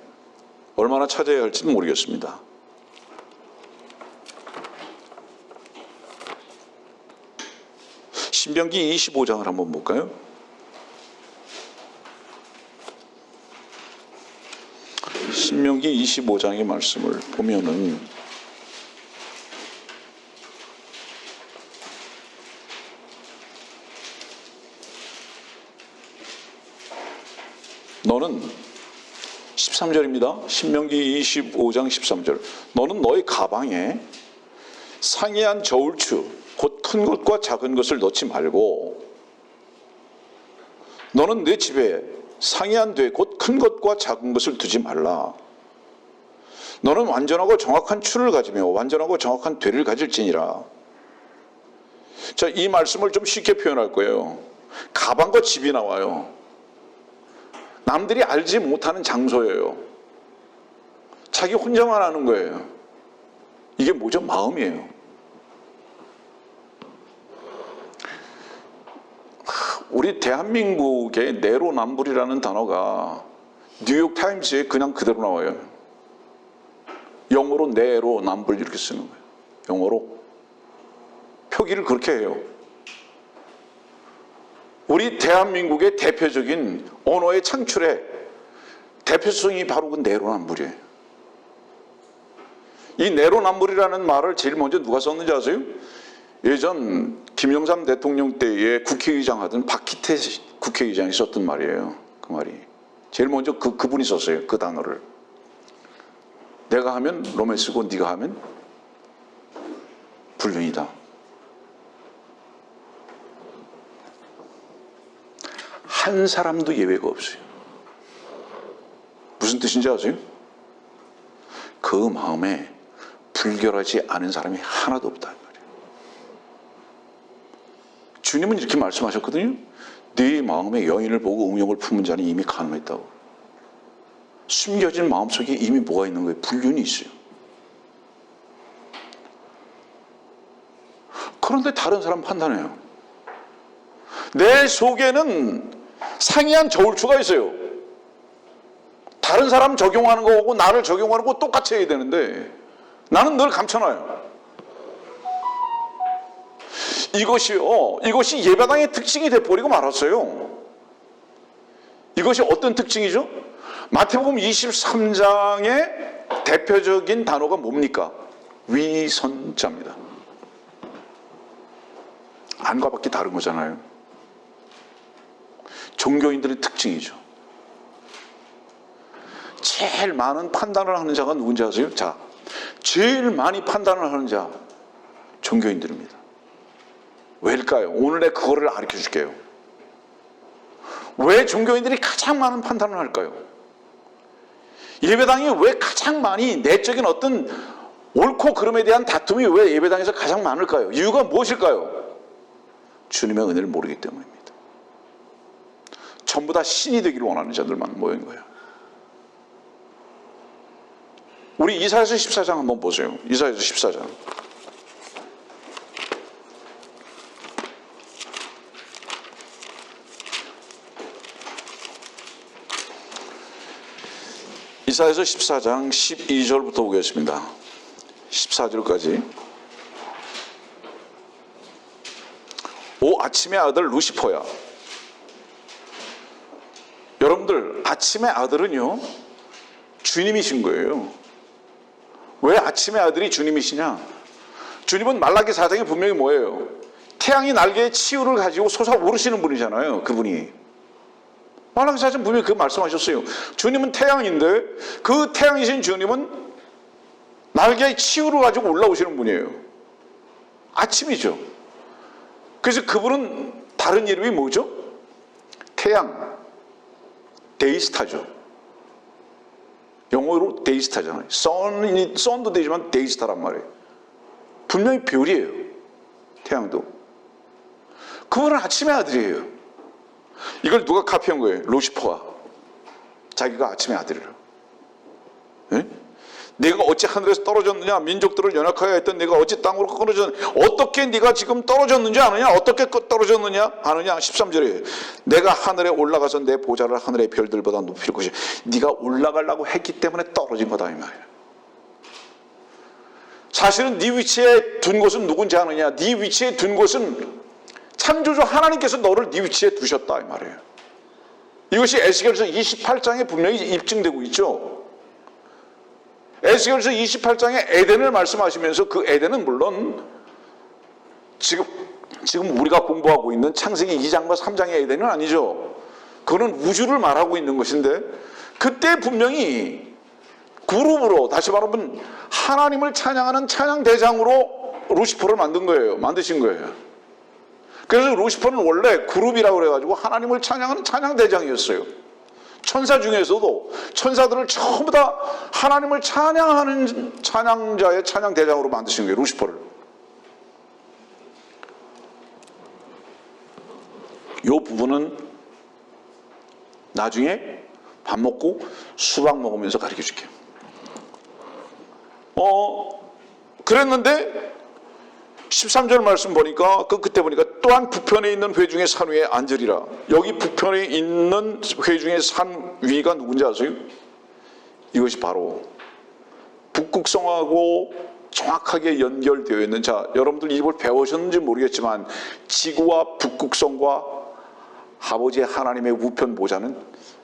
얼마나 찾아야 할지는 모르겠습니다. 신명기 25장을 한번 볼까요? 신명기 25장의 말씀을 보면은 너는 13절입니다. 신명기 25장 13절. 너는 너의 가방에 상이한 저울추 곧 큰 것과 작은 것을 넣지 말고, 너는 내 집에 상이한 돼 곧 큰 것과 작은 것을 두지 말라. 너는 완전하고 정확한 추를 가지며 완전하고 정확한 되를 가질지니라. 자, 이 말씀을 좀 쉽게 표현할 거예요. 가방과 집이 나와요. 남들이 알지 못하는 장소예요. 자기 혼자만 아는 거예요. 이게 뭐죠? 마음이에요. 우리 대한민국의 내로남불이라는 단어가 뉴욕타임스에 그냥 그대로 나와요. 영어로 내로남불 이렇게 쓰는 거예요. 영어로 표기를 그렇게 해요. 우리 대한민국의 대표적인 언어의 창출의 대표성이 바로 그 내로남불이에요. 이 내로남불이라는 말을 제일 먼저 누가 썼는지 아세요? 예전 김영삼 대통령 때에 국회의장 하던 박희태 국회의장이 썼던 말이에요. 그 말이 제일 먼저 그분이 썼어요. 그 단어를. 내가 하면 로맨스고 네가 하면 불륜이다. 한 사람도 예외가 없어요. 무슨 뜻인지 아세요? 그 마음에 불결하지 않은 사람이 하나도 없다. 주님은 이렇게 말씀하셨거든요. 네 마음에 여인을 보고 음욕을 품은 자는 이미 간음했다고. 숨겨진 마음속에 이미 뭐가 있는 거예요? 불륜이 있어요. 그런데 다른 사람 판단해요. 내 속에는 상이한 저울추가 있어요. 다른 사람 적용하는 거하고 나를 적용하는 거 똑같이 해야 되는데 나는 늘 감춰놔요. 이것이 예배당의 특징이 돼버리고 말았어요. 이것이 어떤 특징이죠? 마태복음 23장의 대표적인 단어가 뭡니까? 위선자입니다. 안과 밖이 다른 거잖아요. 종교인들의 특징이죠. 제일 많은 판단을 하는 자가 누군지 아세요? 자, 제일 많이 판단을 하는 자, 종교인들입니다. 왜일까요? 오늘 내가 그거를 가르쳐 줄게요. 왜 종교인들이 가장 많은 판단을 할까요? 예배당이 왜 가장 많이 내적인 어떤 옳고 그름에 대한 다툼이 왜 예배당에서 가장 많을까요? 이유가 무엇일까요? 주님의 은혜를 모르기 때문입니다. 전부 다 신이 되기를 원하는 자들만 모인 거예요. 우리 이사야서 14장 한번 보세요. 이사야서 14장. 이사야서 14장 12절부터 보겠습니다. 14절까지. 오 아침의 아들 루시퍼야. 여러분들 아침의 아들은요 주님이신 거예요. 왜 아침의 아들이 주님이시냐? 주님은 말라기 4장에 분명히 뭐예요? 태양이 날개에 치유를 가지고 솟아오르시는 분이잖아요. 그분이 말라기 4장 분명히 그 말씀하셨어요. 주님은 태양인데 그 태양이신 주님은 날개에 치유를 가지고 올라오시는 분이에요. 아침이죠. 그래서 그분은 다른 이름이 뭐죠? 태양, 데이스타죠. 영어로 데이스타잖아요. 선도 되지만 데이스타란 말이에요. 분명히 별이에요. 태양도. 그분은 아침의 아들이에요. 이걸 누가 카피한 거예요? 루시퍼가. 자기가 아침의 아들이라고. 네? 네가 어찌 하늘에서 떨어졌느냐? 민족들을 연약하여 했던 네가 어찌 땅으로 끊어졌느냐? 어떻게 네가 지금 떨어졌는지 아느냐? 어떻게 떨어졌느냐? 아느냐? 13절에 내가 하늘에 올라가서 내 보좌를 하늘의 별들보다 높일 것이 네가 올라가려고 했기 때문에 떨어진 거다 이 말이야. 사실은 네 위치에 둔 곳은 누군지 아느냐? 네 위치에 둔 곳은 창조주 하나님께서 너를 네 위치에 두셨다 이 말이에요. 이것이 에스겔서 28장에 분명히 입증되고 있죠. 에스겔서 28장에 에덴을 말씀하시면서 그 에덴은 물론 지금 우리가 공부하고 있는 창세기 2장과 3장의 에덴은 아니죠. 그거는 우주를 말하고 있는 것인데 그때 분명히 그룹으로 다시 말하면 하나님을 찬양하는 찬양대장으로 루시퍼를 만드신 거예요. 그래서 루시퍼는 원래 그룹이라고 그래가지고 하나님을 찬양하는 찬양대장이었어요. 천사 중에서도 천사들을 전부 다 하나님을 찬양하는 찬양자의 찬양대장으로 만드신 거예요. 루시퍼를. 이 부분은 나중에 밥 먹고 수박 먹으면서 가르쳐 줄게요. 그랬는데 13절 말씀 보니까 그때 보니까 또한 북편에 있는 회중의 산 위에 앉으리라. 여기 북편에 있는 회중의 산 위가 누군지 아세요? 이것이 바로 북극성하고 정확하게 연결되어 있는, 자 여러분들 이걸 배우셨는지 모르겠지만 지구와 북극성과 아버지의 하나님의 우편 보좌는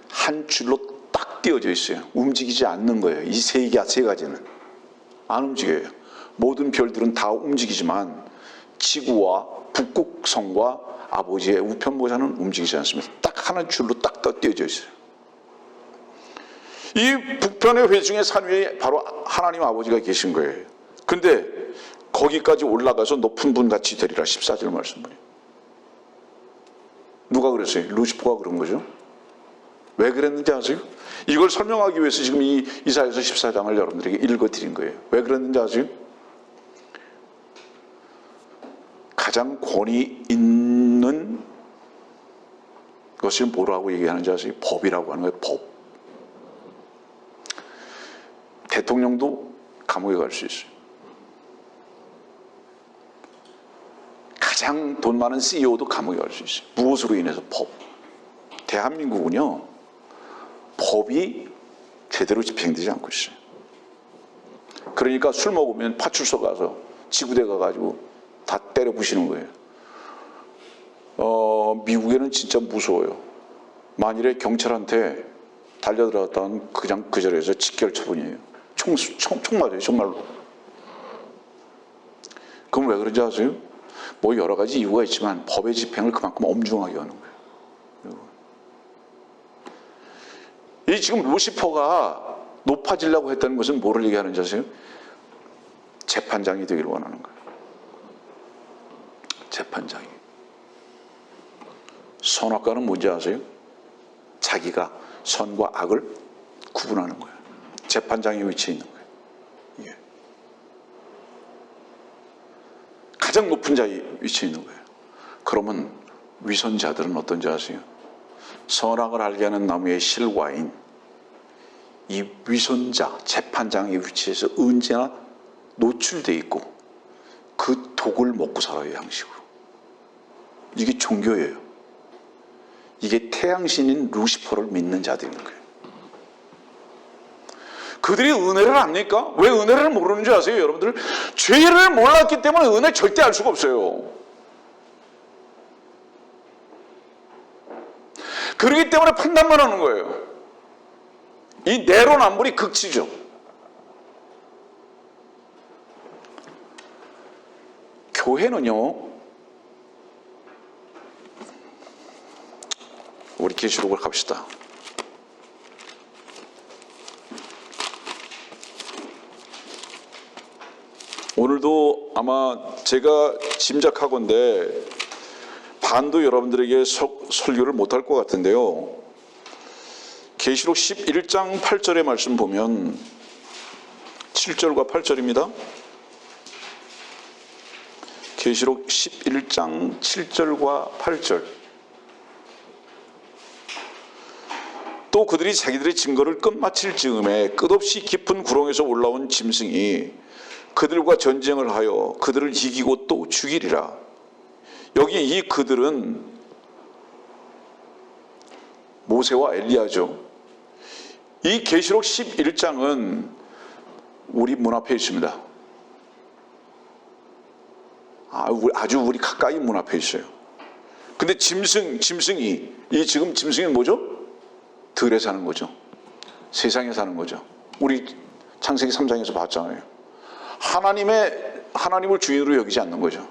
한 줄로 딱 띄어져 있어요. 움직이지 않는 거예요. 이 세 가지는 안 움직여요. 모든 별들은 다 움직이지만 지구와 북극성과 아버지의 우편 보좌는 움직이지 않습니다. 딱 하나 줄로 딱 띄어져 있어요. 이 북편의 회중의 산 위에 바로 하나님 아버지가 계신 거예요. 근데 거기까지 올라가서 높은 분같이 되리라. 14절 말씀이에요. 누가 그랬어요? 루시퍼가 그런 거죠. 왜 그랬는지 아세요? 이걸 설명하기 위해서 지금 이 이사야서 14장을 여러분들에게 읽어드린 거예요. 왜 그랬는지 아세요? 가장 권위 있는 그것을 뭐라고 얘기하는지 아세요? 법이라고 하는 거예요. 법. 대통령도 감옥에 갈 수 있어요. 가장 돈 많은 CEO도 감옥에 갈 수 있어요. 무엇으로 인해서? 법. 대한민국은요, 법이 제대로 집행되지 않고 있어요. 그러니까 술 먹으면 파출소 가서 지구대 가가지고 다 때려 부시는 거예요. 미국에는 진짜 무서워요. 만일에 경찰한테 달려들었다면 그냥 그 자리에서 직결 처분이에요. 총 맞아요, 정말로. 그럼 왜 그런지 아세요? 뭐 여러 가지 이유가 있지만 법의 집행을 그만큼 엄중하게 하는 거예요. 이 지금 루시퍼가 높아지려고 했다는 것은 뭐를 얘기하는지 아세요? 재판장이 되기를 원하는 거예요. 재판장이. 선악과는 뭔지 아세요? 자기가 선과 악을 구분하는 거예요. 재판장의 위치에 있는 거예요. 예. 가장 높은 자의 위치에 있는 거예요. 그러면 위선자들은 어떤지 아세요? 선악을 알게 하는 나무의 실과인 이 위선자, 재판장의 위치에서 언제나 노출되어 있고 그 독을 먹고 살아요, 양식으로. 이게 종교예요. 이게 태양신인 루시퍼를 믿는 자들인 거예요. 그들이 은혜를 압니까? 왜 은혜를 모르는지 아세요, 여러분들? 죄를 몰랐기 때문에 은혜 절대 알 수가 없어요. 그렇기 때문에 판단만 하는 거예요. 이 내로남불이 극치죠. 교회는요, 우리 계시록을 갑시다. 오늘도 아마 제가 짐작하건대 반도 여러분들에게 설교를 못할 것 같은데요. 계시록 11장 8절의 말씀 보면 7절과 8절입니다. 계시록 11장 7절과 8절. 또 그들이 자기들의 증거를 끝마칠 즈음에 끝없이 깊은 구렁에서 올라온 짐승이 그들과 전쟁을 하여 그들을 이기고 또 죽이리라. 여기 이 그들은 모세와 엘리야죠. 이 계시록 11장은 우리 문 앞에 있습니다. 아주 우리 가까이 문 앞에 있어요. 근데 짐승이, 이 지금 짐승이 뭐죠? 들에 사는 거죠. 세상에 사는 거죠. 우리 창세기 3장에서 봤잖아요. 하나님을 주인으로 여기지 않는 거죠.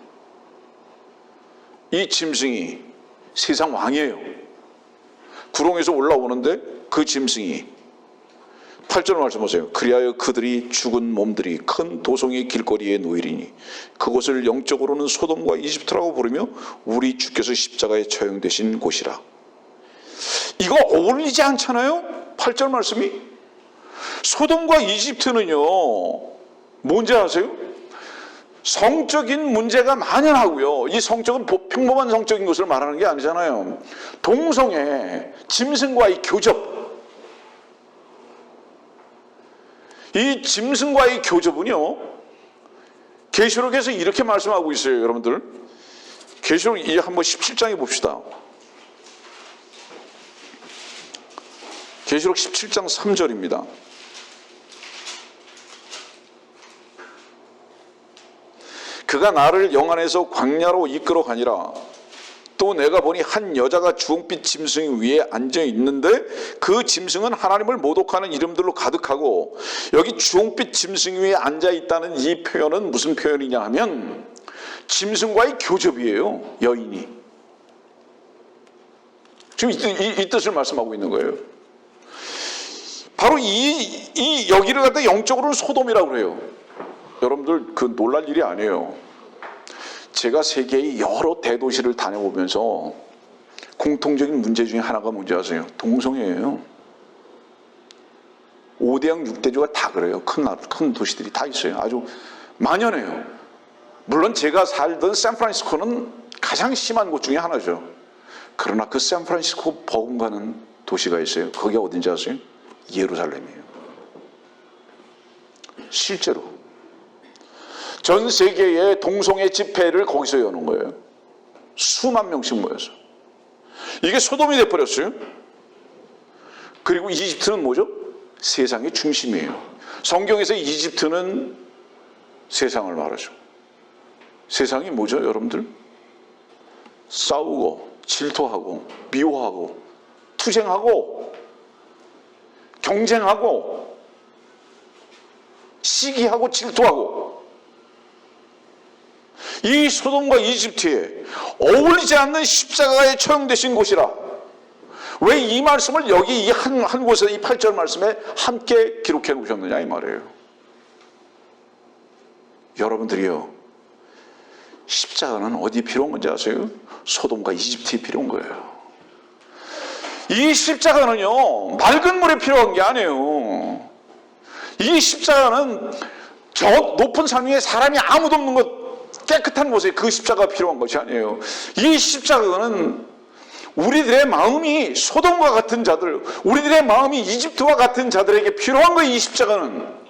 이 짐승이 세상 왕이에요. 구렁에서 올라오는데 그 짐승이 8절 말씀 보세요. 그리하여 그들이 죽은 몸들이 큰 도성의 길거리에 놓이리니 그곳을 영적으로는 소돔과 이집트라고 부르며 우리 주께서 십자가에 처형되신 곳이라. 이거 어울리지 않잖아요? 8절 말씀이. 소돔과 이집트는요, 뭔지 아세요? 성적인 문제가 만연하고요. 이 성적은 평범한 성적인 것을 말하는 게 아니잖아요. 동성애, 짐승과의 교접. 이 짐승과의 교접은요, 계시록에서 이렇게 말씀하고 있어요, 여러분들. 계시록 한번 17장에 봅시다. 계시록 17장 3절입니다. 그가 나를 영안에서 광야로 이끌어 가니라. 또 내가 보니 한 여자가 주홍빛 짐승 위에 앉아 있는데 그 짐승은 하나님을 모독하는 이름들로 가득하고, 여기 주홍빛 짐승 위에 앉아 있다는 이 표현은 무슨 표현이냐 하면 짐승과의 교접이에요. 여인이. 지금 이 뜻을 말씀하고 있는 거예요. 바로 이 여기를 갖다 영적으로는 소돔이라고 그래요. 여러분들 그 놀랄 일이 아니에요. 제가 세계의 여러 대도시를 다녀보면서 공통적인 문제 중에 하나가 뭔지 아세요? 동성애예요. 5대양 6대주가 다 그래요. 큰 도시들이 다 있어요. 아주 만연해요. 물론 제가 살던 샌프란시스코는 가장 심한 곳 중에 하나죠. 그러나 그 샌프란시스코 버금가는 도시가 있어요. 거기가 어딘지 아세요? 예루살렘이에요. 실제로 전 세계의 동성애 집회를 거기서 여는 거예요. 수만 명씩 모여서. 이게 소돔이 돼버렸어요. 그리고 이집트는 뭐죠? 세상의 중심이에요. 성경에서 이집트는 세상을 말하죠. 세상이 뭐죠, 여러분들? 싸우고 질투하고 미워하고 투쟁하고 경쟁하고 시기하고 질투하고, 이 소돔과 이집트에 어울리지 않는 십자가에 처형되신 곳이라. 왜 이 말씀을 여기 이 한 곳에 이 8절 말씀에 함께 기록해 놓으셨느냐 이 말이에요. 여러분들이요, 십자가는 어디 필요한 건지 아세요? 소돔과 이집트에 필요한 거예요. 이 십자가는요, 맑은 물에 필요한 게 아니에요. 이 십자가는 저 높은 산 위에 사람이 아무도 없는 것, 깨끗한 곳에 그 십자가가 필요한 것이 아니에요. 이 십자가는 우리들의 마음이 소돔과 같은 자들, 우리들의 마음이 이집트와 같은 자들에게 필요한 거예요. 이 십자가는.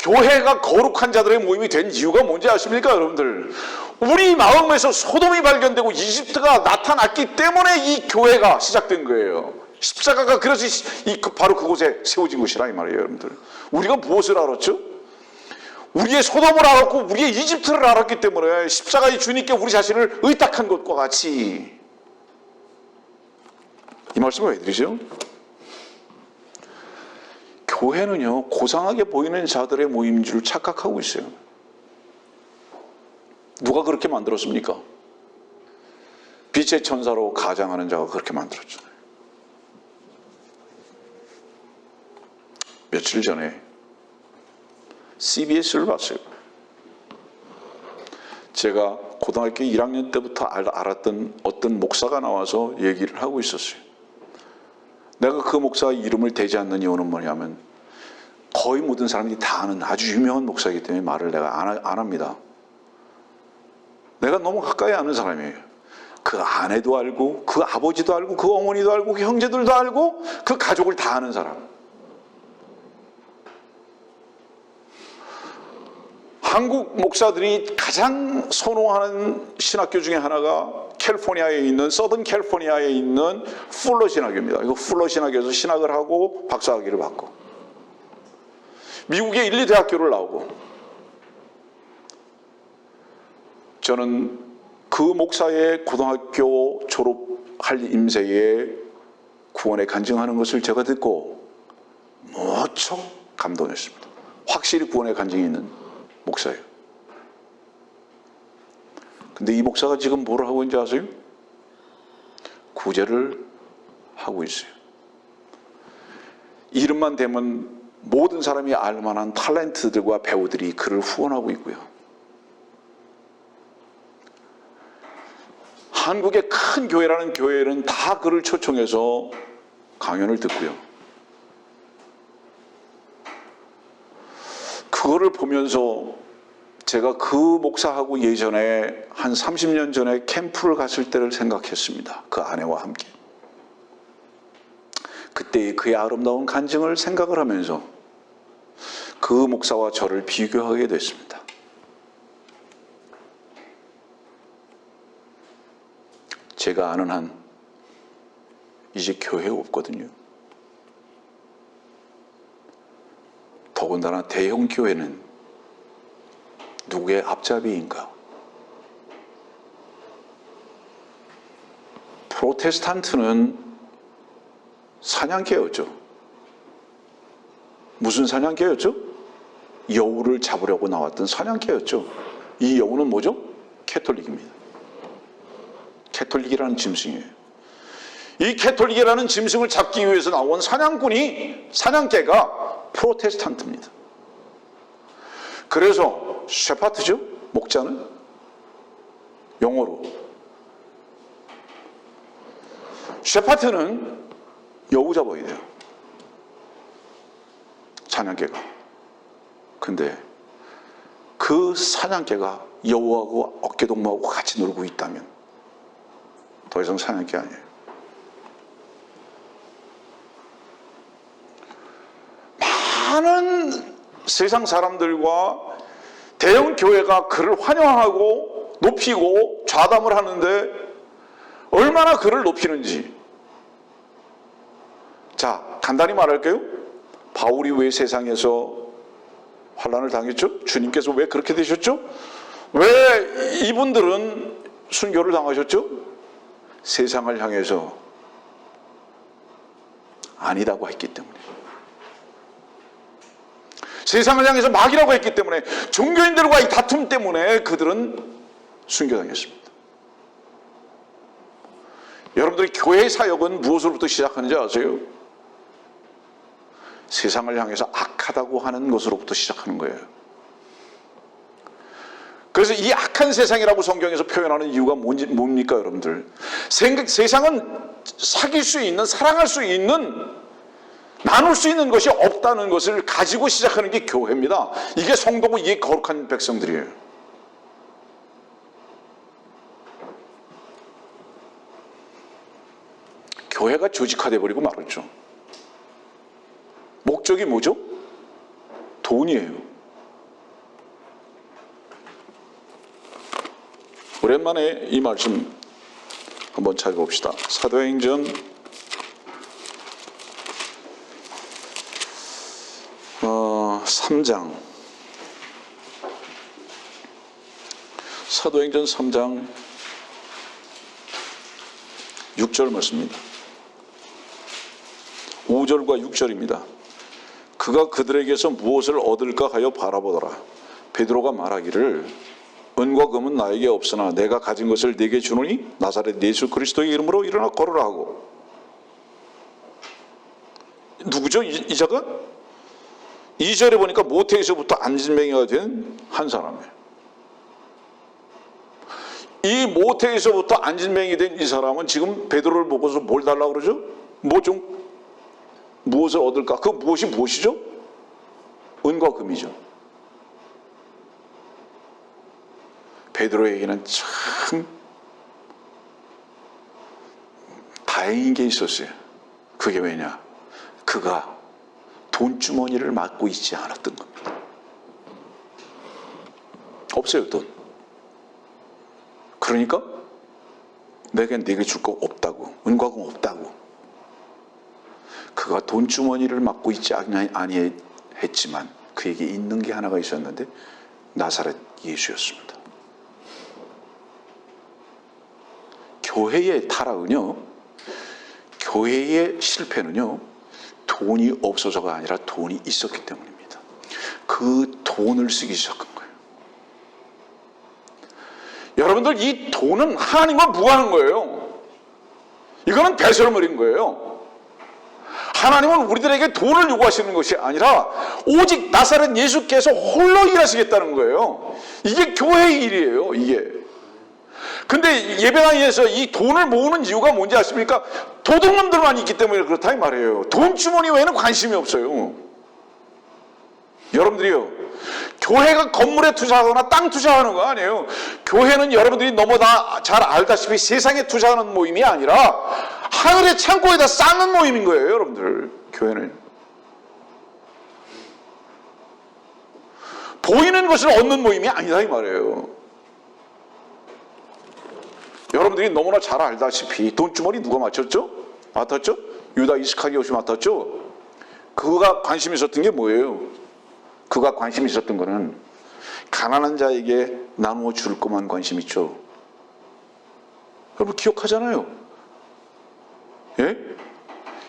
교회가 거룩한 자들의 모임이 된 이유가 뭔지 아십니까, 여러분들? 우리 마음에서 소돔이 발견되고 이집트가 나타났기 때문에 이 교회가 시작된 거예요. 십자가가 그래서 바로 그곳에 세워진 것이라 이 말이에요, 여러분들. 우리가 무엇을 알았죠? 우리의 소돔을 알았고 우리의 이집트를 알았기 때문에 십자가의 주님께 우리 자신을 의탁한 것과 같이. 이 말씀을 왜 드리죠? 교회는요, 고상하게 보이는 자들의 모임인 줄 착각하고 있어요. 누가 그렇게 만들었습니까? 빛의 천사로 가장하는 자가 그렇게 만들었잖아요. 며칠 전에 CBS를 봤어요. 제가 고등학교 1학년 때부터 알았던 어떤 목사가 나와서 얘기를 하고 있었어요. 내가 그 목사 이름을 대지 않는 이유는 뭐냐면, 거의 모든 사람들이 다 아는 아주 유명한 목사이기 때문에 말을 내가 안 합니다. 내가 너무 가까이 아는 사람이에요. 그 아내도 알고, 그 아버지도 알고, 그 어머니도 알고, 그 형제들도 알고, 그 가족을 다 아는 사람. 한국 목사들이 가장 선호하는 신학교 중에 하나가 캘리포니아에 있는, 서든 캘리포니아에 있는 풀러 신학교입니다. 이거 풀러 신학교에서 신학을 하고 박사학위를 받고, 미국의 1, 2대학교를 나오고, 저는 그 목사의 고등학교 졸업할 임세에 구원에 간증하는 것을 제가 듣고 무척 감동했습니다. 확실히 구원의 간증이 있는 목사예요. 근데 이 목사가 지금 뭘 하고 있는지 아세요? 구제를 하고 있어요. 이름만 대면 모든 사람이 알만한 탤런트들과 배우들이 그를 후원하고 있고요. 한국의 큰 교회라는 교회는 다 그를 초청해서 강연을 듣고요. 그거를 보면서 제가 그 목사하고 예전에 한 30년 전에 캠프를 갔을 때를 생각했습니다. 그 아내와 함께. 그때 그의 아름다운 간증을 생각을 하면서 그 목사와 저를 비교하게 됐습니다. 제가 아는 한 이제 교회에 없거든요. 더군다나 대형 교회는 누구의 앞잡이인가? 프로테스탄트는 사냥개였죠. 무슨 사냥개였죠? 여우를 잡으려고 나왔던 사냥개였죠. 이 여우는 뭐죠? 캐톨릭입니다. 캐톨릭이라는 짐승이에요. 이 캐톨릭이라는 짐승을 잡기 위해서 나온 사냥개가 프로테스탄트입니다. 그래서 셰파트죠? 목자는 영어로. 셰파트는 여우 잡아야 돼요. 사냥개가. 근데 그 사냥개가 여우하고 어깨동무하고 같이 놀고 있다면 더 이상 사냥개 아니에요. 많은 세상 사람들과 대형 교회가 그를 환영하고 높이고 좌담을 하는데 얼마나 그를 높이는지. 자, 간단히 말할게요. 바울이 왜 세상에서 환난을 당했죠? 주님께서 왜 그렇게 되셨죠? 왜 이분들은 순교를 당하셨죠? 세상을 향해서 아니라고 했기 때문에, 세상을 향해서 막이라고 했기 때문에, 종교인들과의 다툼 때문에 그들은 순교당했습니다. 여러분들이 교회의 사역은 무엇으로부터 시작하는지 아세요? 세상을 향해서 악하다고 하는 것으로부터 시작하는 거예요. 그래서 이 악한 세상이라고 성경에서 표현하는 이유가 뭡니까 여러분들? 세상은 사귈 수 있는, 사랑할 수 있는, 나눌 수 있는 것이 없다는 것을 가지고 시작하는 게 교회입니다. 이게 성도고 이게 거룩한 백성들이에요. 교회가 조직화돼 버리고 말았죠. 목적이 뭐죠? 돈이에요. 오랜만에 이 말씀 한번 찾아봅시다. 사도행전 3장, 사도행전 3장 6절 말씀입니다. 5절과 6절입니다. 그가 그들에게서 무엇을 얻을까 하여 바라보더라. 베드로가 말하기를 은과 금은 나에게 없으나 내가 가진 것을 네게 주노니 나사렛 예수 그리스도의 이름으로 일어나 걸으라 하고. 누구죠? 이 자가? 2절에 보니까 모태에서부터 안진뱅이가 된 한 사람이에요. 이 모태에서부터 안진뱅이 된 이 사람은 지금 베드로를 보고서 뭘 달라고 그러죠? 무엇을 얻을까? 그 무엇이 무엇이죠? 은과 금이죠. 베드로에게는 참 다행인 게 있었어요. 그게 왜냐? 그가 돈주머니를 맡고 있지 않았던 겁니다. 없어요, 돈. 그러니까 내가 네게 줄 거 없다고, 은과 금 없다고. 그가 돈주머니를 맡고 있지 아니했지만 그에게 있는 게 하나가 있었는데 나사렛 예수였습니다. 교회의 타락은요, 교회의 실패는요, 돈이 없어서가 아니라 돈이 있었기 때문입니다. 그 돈을 쓰기 시작한 거예요. 여러분들, 이 돈은 하나님과 무관한 거예요. 이거는 배설물인 거예요. 하나님은 우리들에게 돈을 요구하시는 것이 아니라 오직 나사렛 예수께서 홀로 일하시겠다는 거예요. 이게 교회의 일이에요, 이게. 근데 예배당에서 이 돈을 모으는 이유가 뭔지 아십니까? 도둑놈들만 있기 때문에 그렇다 이 말이에요. 돈 주머니 외에는 관심이 없어요. 여러분들이요, 교회가 건물에 투자하거나 땅 투자하는 거 아니에요. 교회는 여러분들이 너무나 잘 알다시피 세상에 투자하는 모임이 아니라 하늘의 창고에다 쌓는 모임인 거예요, 여러분들. 교회는 보이는 것을 얻는 모임이 아니다 이 말이에요. 여러분들이 너무나 잘 알다시피 돈주머니 누가 맡았죠? 유다 이스카리ot이 맡았죠? 그가 관심 있었던 게 뭐예요? 그가 관심 있었던 거는 가난한 자에게 나누어 줄 것만 관심 있죠. 여러분 기억하잖아요. 예?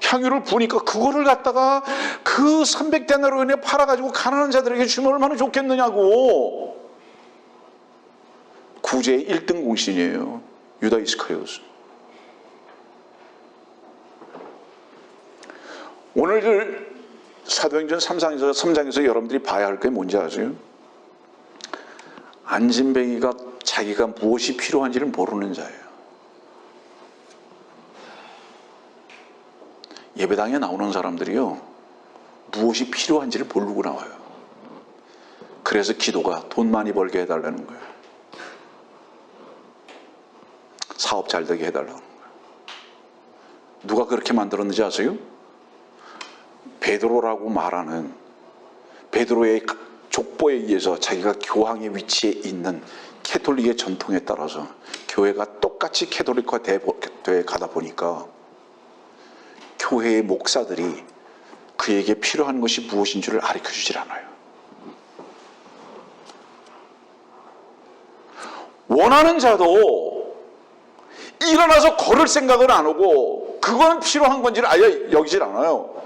향유를 부으니까 그거를 갖다가 그 300데나리온에 팔아가지고 가난한 자들에게 주면 얼마나 좋겠느냐고. 구제의 1등 공신이에요, 유다 이스카리ot은. 오늘 사도행전 3장에서 여러분들이 봐야 할 게 뭔지 아세요? 안진뱅이가 자기가 무엇이 필요한지를 모르는 자예요. 예배당에 나오는 사람들이요, 무엇이 필요한지를 모르고 나와요. 그래서 기도가 돈 많이 벌게 해달라는 거예요. 사업 잘 되게 해달라고 하는 거예요. 누가 그렇게 만들었는지 아세요? 베드로라고 말하는 베드로의 족보에 의해서 자기가 교황의 위치에 있는 캐톨릭의 전통에 따라서 교회가 똑같이 캐톨릭화 돼 가다 보니까 교회의 목사들이 그에게 필요한 것이 무엇인 줄을 가르쳐 주질 않아요. 원하는 자도 일어나서 걸을 생각은 안 하고 그거는 필요한 건지를 아예 여기질 않아요.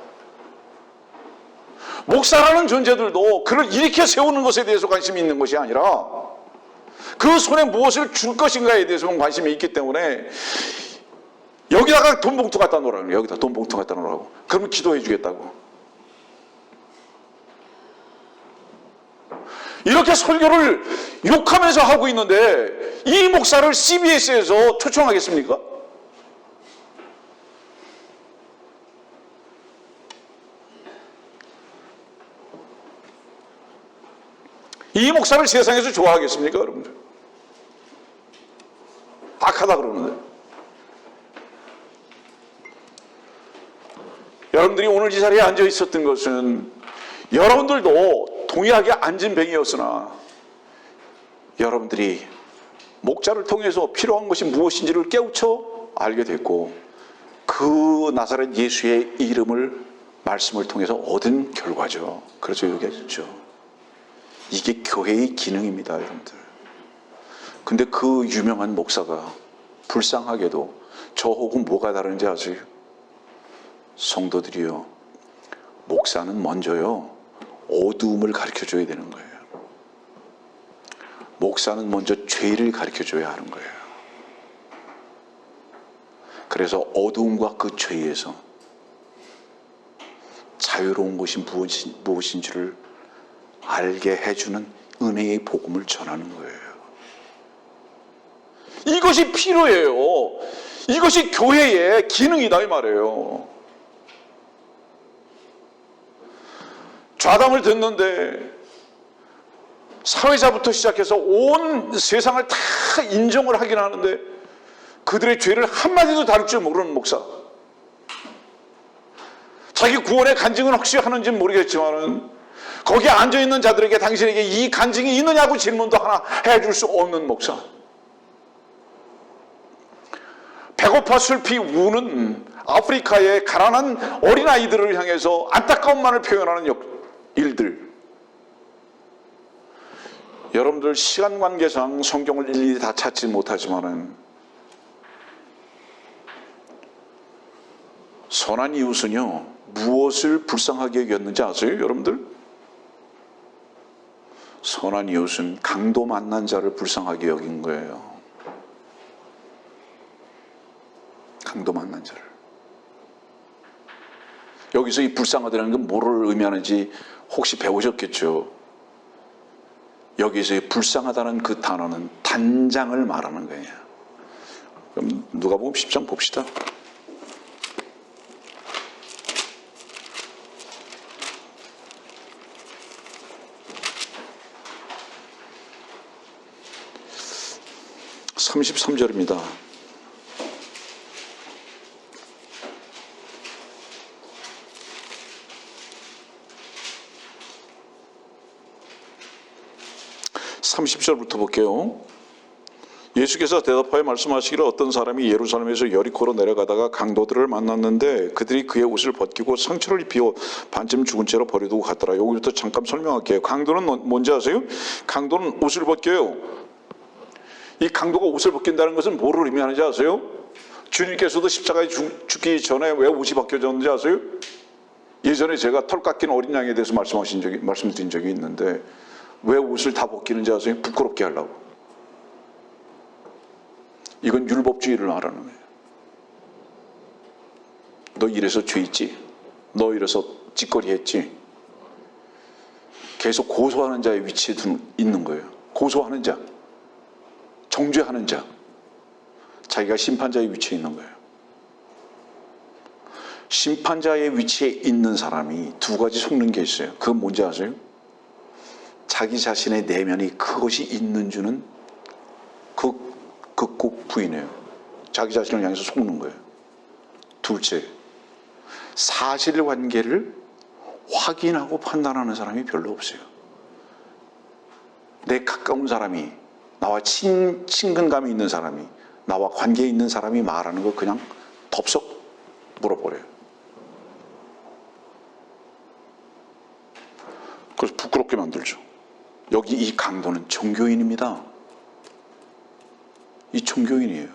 목사라는 존재들도 그를 일으켜 세우는 것에 대해서 관심이 있는 것이 아니라 그 손에 무엇을 줄 것인가에 대해서만 관심이 있기 때문에 여기다가 돈 봉투 갖다 놓으라고 해요. 여기다 돈 봉투 갖다 놓으라고. 그러면 기도해 주겠다고. 이렇게 설교를 욕하면서 하고 있는데 이 목사를 CBS에서 초청하겠습니까? 이 목사를 세상에서 좋아하겠습니까, 여러분들? 악하다 그러는데. 여러분들이 오늘 이 자리에 앉아 있었던 것은 여러분들도 동일하게 앉은 병이었으나 여러분들이 목자를 통해서 필요한 것이 무엇인지를 깨우쳐 알게 됐고 그 나사렛 예수의 이름을 말씀을 통해서 얻은 결과죠. 그래서 얘기했죠. 이게 교회의 기능입니다, 여러분들. 근데 그 유명한 목사가 불쌍하게도 저하고 뭐가 다른지 아세요? 성도들이요, 목사는 먼저요 어두움을 가르쳐줘야 되는 거예요. 목사는 먼저 죄를 가르쳐줘야 하는 거예요. 그래서 어두움과 그 죄에서 자유로운 것이 무엇인지를 알게 해주는 은혜의 복음을 전하는 거예요. 이것이 필요해요. 이것이 교회의 기능이다 이 말이에요. 좌담을 듣는데 사회자부터 시작해서 온 세상을 다 인정을 하긴 하는데 그들의 죄를 한마디도 다룰 줄 모르는 목사. 자기 구원의 간증은 혹시 하는지는 모르겠지만은 거기에 앉아있는 자들에게 당신에게 이 간증이 있느냐고 질문도 하나 해줄 수 없는 목사. 배고파 슬피 우는 아프리카의 가난한 어린아이들을 향해서 안타까움만을 표현하는 일들. 여러분들 시간 관계상 성경을 일일이 다 찾지 못하지만은 선한 이웃은요 무엇을 불쌍하게 여겼는지 아세요, 여러분들? 선한 이웃은 강도 만난 자를 불쌍하게 여긴 거예요. 강도 만난 자를. 여기서 이 불쌍하다는 건 뭐를 의미하는지 혹시 배우셨겠죠? 여기서 불쌍하다는 그 단어는 단장을 말하는 거예요. 그럼 누가복음 10장 봅시다. (33절입니다) (30절부터) 볼게요. 예수께서 대답하여 말씀하시기를 어떤 사람이 예루살렘에서 여리코로 내려가다가 강도들을 만났는데 그들이 그의 옷을 벗기고 상처를 입히고 반쯤 죽은 채로 버려두고 갔더라. 여기부터 잠깐 설명할게요. 강도는 뭔지 아세요? 강도는 옷을 벗겨요. 이 강도가 옷을 벗긴다는 것은 뭐를 의미하는지 아세요? 주님께서도 십자가에 죽기 전에 왜 옷이 벗겨졌는지 아세요? 예전에 제가 털 깎인 어린 양에 대해서 말씀드린 적이 있는데 왜 옷을 다 벗기는지 아세요? 부끄럽게 하려고. 이건 율법주의를 말하는 거예요. 너 이래서 죄 있지? 너 이래서 찌꺼리 했지? 계속 고소하는 자의 위치에 있는 거예요. 고소하는 자, 정죄하는 자, 자기가 심판자의 위치에 있는 거예요. 심판자의 위치에 있는 사람이 두 가지 속는 게 있어요. 그건 뭔지 아세요? 자기 자신의 내면이 그것이 있는 줄은 꼭 부인해요. 자기 자신을 향해서 속는 거예요. 둘째, 사실관계를 확인하고 판단하는 사람이 별로 없어요. 내 가까운 사람이, 나와 친근감이 있는 사람이, 나와 관계에 있는 사람이 말하는 거 그냥 덥석 물어버려요. 그래서 부끄럽게 만들죠. 여기 이 강도는 종교인입니다. 이 종교인이에요.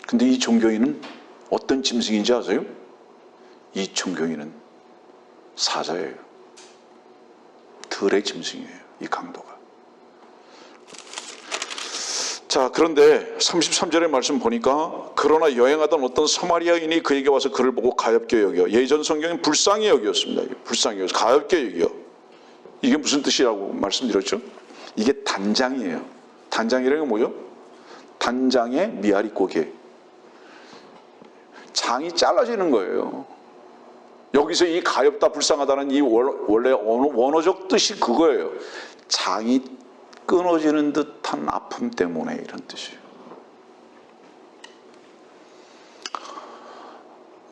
근데 이 종교인은 어떤 짐승인지 아세요? 이 종교인은 사자예요. 들의 짐승이에요. 이 강도가. 자, 그런데 33절의 말씀 보니까 그러나 여행하던 어떤 사마리아인이 그에게 와서 그를 보고 가엾게 여겨. 예전 성경엔 불쌍히 여겼습니다. 불쌍히 여겨. 가엾게 여겨. 이게 무슨 뜻이라고 말씀드렸죠? 이게 단장이에요. 단장이라는 게 뭐죠? 단장의 미아리 고개. 장이 잘라지는 거예요. 여기서 이 가엾다 불쌍하다는 이 원래 원어적 뜻이 그거예요. 장이 끊어지는 듯한 아픔 때문에 이런 뜻이에요.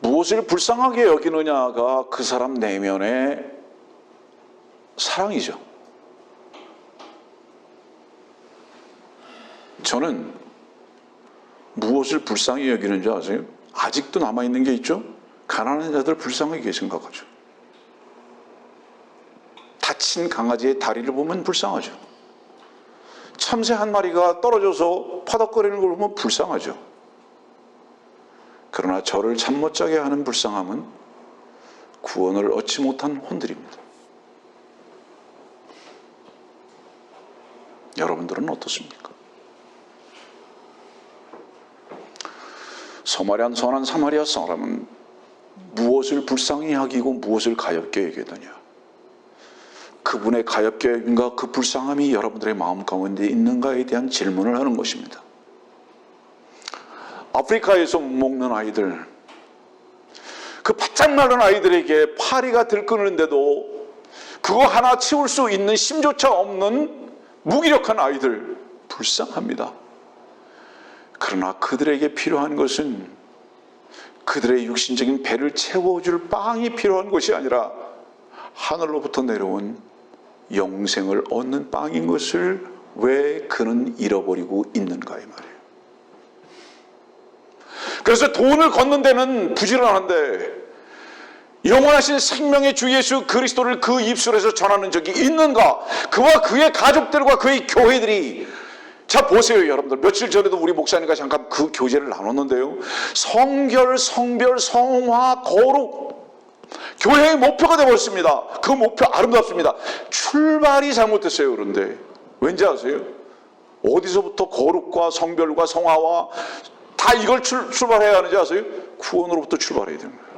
무엇을 불쌍하게 여기느냐가 그 사람 내면의 사랑이죠. 저는 무엇을 불쌍히 여기는지 아세요? 아직도 남아있는 게 있죠? 가난한 자들 불쌍하게 생각하죠. 다친 강아지의 다리를 보면 불쌍하죠. 참새 한 마리가 떨어져서 파닥거리는 걸 보면 불쌍하죠. 그러나 저를 잠 못 자게 하는 불쌍함은 구원을 얻지 못한 혼들입니다. 여러분들은 어떻습니까? 선한 사마리아 사람은 무엇을 불쌍히 여기고 무엇을 가엾게 여기느냐? 그분의 가엾게 여김과 그 불쌍함이 여러분들의 마음 가운데 있는가에 대한 질문을 하는 것입니다. 아프리카에서 먹는 아이들, 그 바짝 마른 아이들에게 파리가 들끓는데도 그거 하나 치울 수 있는 힘조차 없는 무기력한 아이들, 불쌍합니다. 그러나 그들에게 필요한 것은 그들의 육신적인 배를 채워줄 빵이 필요한 것이 아니라 하늘로부터 내려온 영생을 얻는 빵인 것을 왜 그는 잃어버리고 있는가 이 말이에요. 그래서 돈을 걷는 데는 부지런한데 영원하신 생명의 주 예수 그리스도를 그 입술에서 전하는 적이 있는가? 그와 그의 가족들과 그의 교회들이, 자 보세요 여러분들, 며칠 전에도 우리 목사님과 잠깐 그 교제를 나눴는데요, 성결, 성별, 성화, 거룩, 교회의 목표가 되어버렸습니다. 그 목표 아름답습니다. 출발이 잘못됐어요. 그런데 왠지 아세요? 어디서부터 거룩과 성별과 성화와 다 이걸 출발해야 하는지 아세요? 구원으로부터 출발해야 되는 거예요.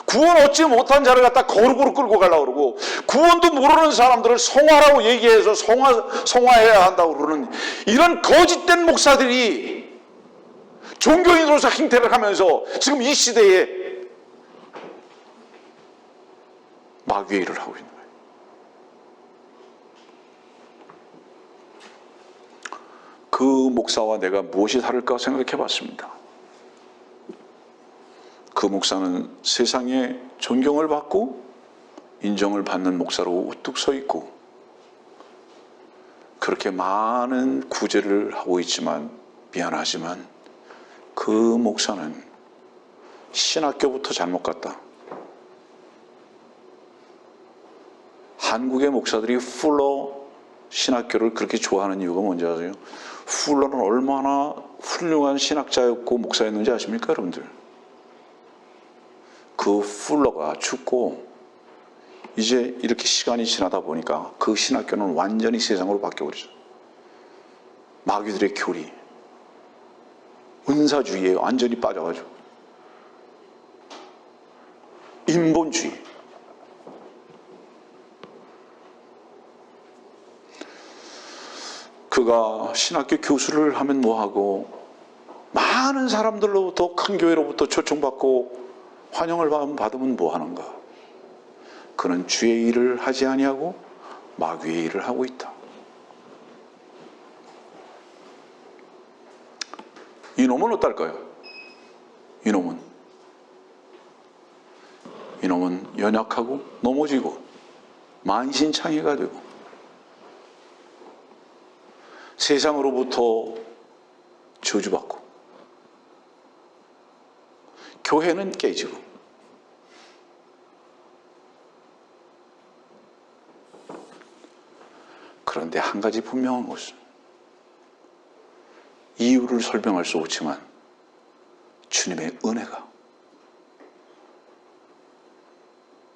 구원 얻지 못한 자를 갖다 거룩으로 끌고 가려고 그러고, 구원도 모르는 사람들을 성화라고 얘기해서 성화해야 한다고 그러는 이런 거짓된 목사들이 종교인으로서 행태를 하면서 지금 이 시대에 마귀의 일을 하고 있는 거예요. 그 목사와 내가 무엇이 다를까 생각해 봤습니다. 그 목사는 세상에 존경을 받고 인정을 받는 목사로 우뚝 서 있고 그렇게 많은 구제를 하고 있지만, 미안하지만 그 목사는 신학교부터 잘못 갔다. 한국의 목사들이 풀러 신학교를 그렇게 좋아하는 이유가 뭔지 아세요? 풀러는 얼마나 훌륭한 신학자였고 목사였는지 아십니까 여러분들? 그 풀러가 죽고 이제 이렇게 시간이 지나다 보니까 그 신학교는 완전히 세상으로 바뀌어버리죠. 마귀들의 교리, 은사주의에 완전히 빠져가지고 인본주의. 그가 신학교 교수를 하면 뭐하고, 많은 사람들로부터, 큰 교회로부터 초청받고 환영을 받으면 뭐하는가? 그는 주의 일을 하지 아니하고 마귀의 일을 하고 있다. 이놈은 어떨까요? 이놈은 연약하고 넘어지고 만신창이가 되고 세상으로부터 저주받고 교회는 깨지고 그런데 한 가지 분명한 것은 이유를 설명할 수 없지만 주님의 은혜가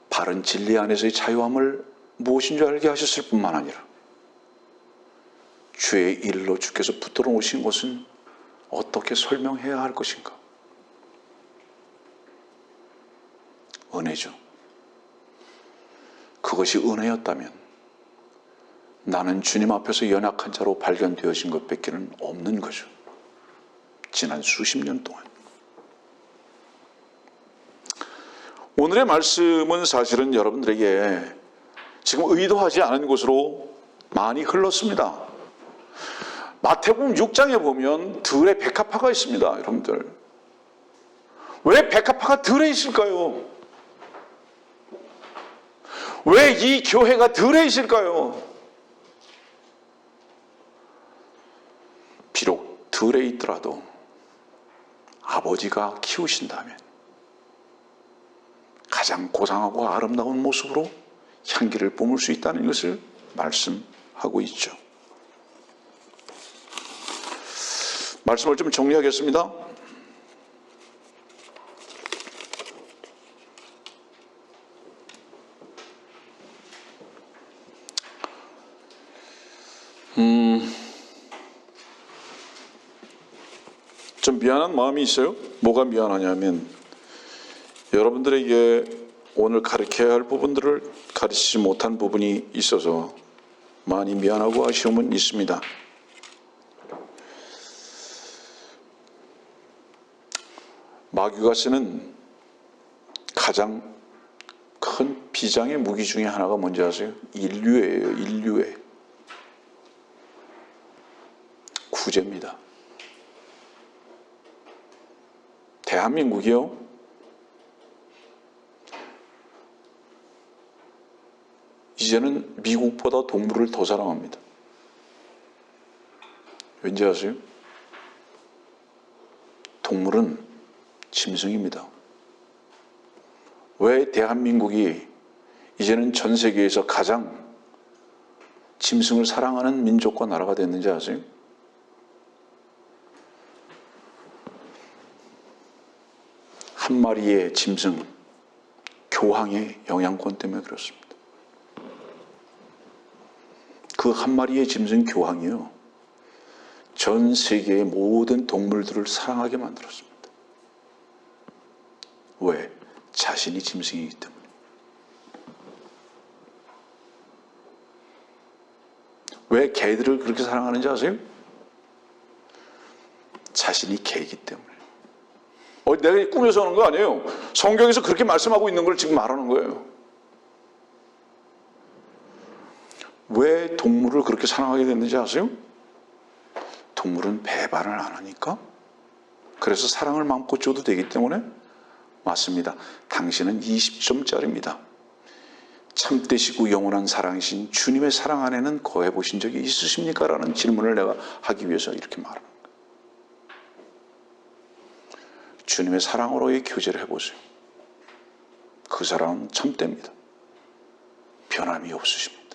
바른 진리 안에서의 자유함을 무엇인 줄 알게 하셨을 뿐만 아니라 주의 일로 주께서 붙들어 오신 것은 어떻게 설명해야 할 것인가? 은혜죠. 그것이 은혜였다면 나는 주님 앞에서 연약한 자로 발견되어진 것밖에는 없는 거죠. 지난 수십 년 동안. 오늘의 말씀은 사실은 여러분들에게 지금 의도하지 않은 곳으로 많이 흘렀습니다. 마태복음 6장에 보면 들에 백합화가 있습니다. 여러분들. 왜 백합화가 들에 있을까요? 왜 이 교회가 들에 있을까요? 비록 들에 있더라도 아버지가 키우신다면 가장 고상하고 아름다운 모습으로 향기를 뿜을 수 있다는 것을 말씀하고 있죠. 말씀을 좀 정리하겠습니다. 좀 미안한 마음이 있어요. 뭐가 미안하냐면 여러분들에게 오늘 가르쳐야 할 부분들을 가르치지 못한 부분이 있어서 많이 미안하고 아쉬움은 있습니다. 마귀가 쓰는 가장 큰 비장의 무기 중에 하나가 뭔지 아세요? 인류애예요. 인류애. 구제입니다. 대한민국이요. 이제는 미국보다 동물을 더 사랑합니다. 왠지 아세요? 동물은 짐승입니다. 왜 대한민국이 이제는 전 세계에서 가장 짐승을 사랑하는 민족과 나라가 됐는지 아세요? 한 마리의 짐승, 교황의 영향권 때문에 그렇습니다. 그 한 마리의 짐승 교황이요, 전 세계의 모든 동물들을 사랑하게 만들었습니다. 왜? 자신이 짐승이기 때문에. 왜 개들을 그렇게 사랑하는지 아세요? 자신이 개이기 때문에. 내가 꾸며서 하는 거 아니에요. 성경에서 그렇게 말씀하고 있는 걸 지금 말하는 거예요. 왜 동물을 그렇게 사랑하게 됐는지 아세요? 동물은 배반을 안 하니까? 그래서 사랑을 마음껏 줘도 되기 때문에? 맞습니다. 당신은 20점짜리입니다. 참되시고 영원한 사랑이신 주님의 사랑 안에는 거해 보신 적이 있으십니까? 라는 질문을 내가 하기 위해서 이렇게 말합니다. 주님의 사랑으로의 교제를 해보세요. 그 사랑은 참됩니다. 변함이 없으십니다.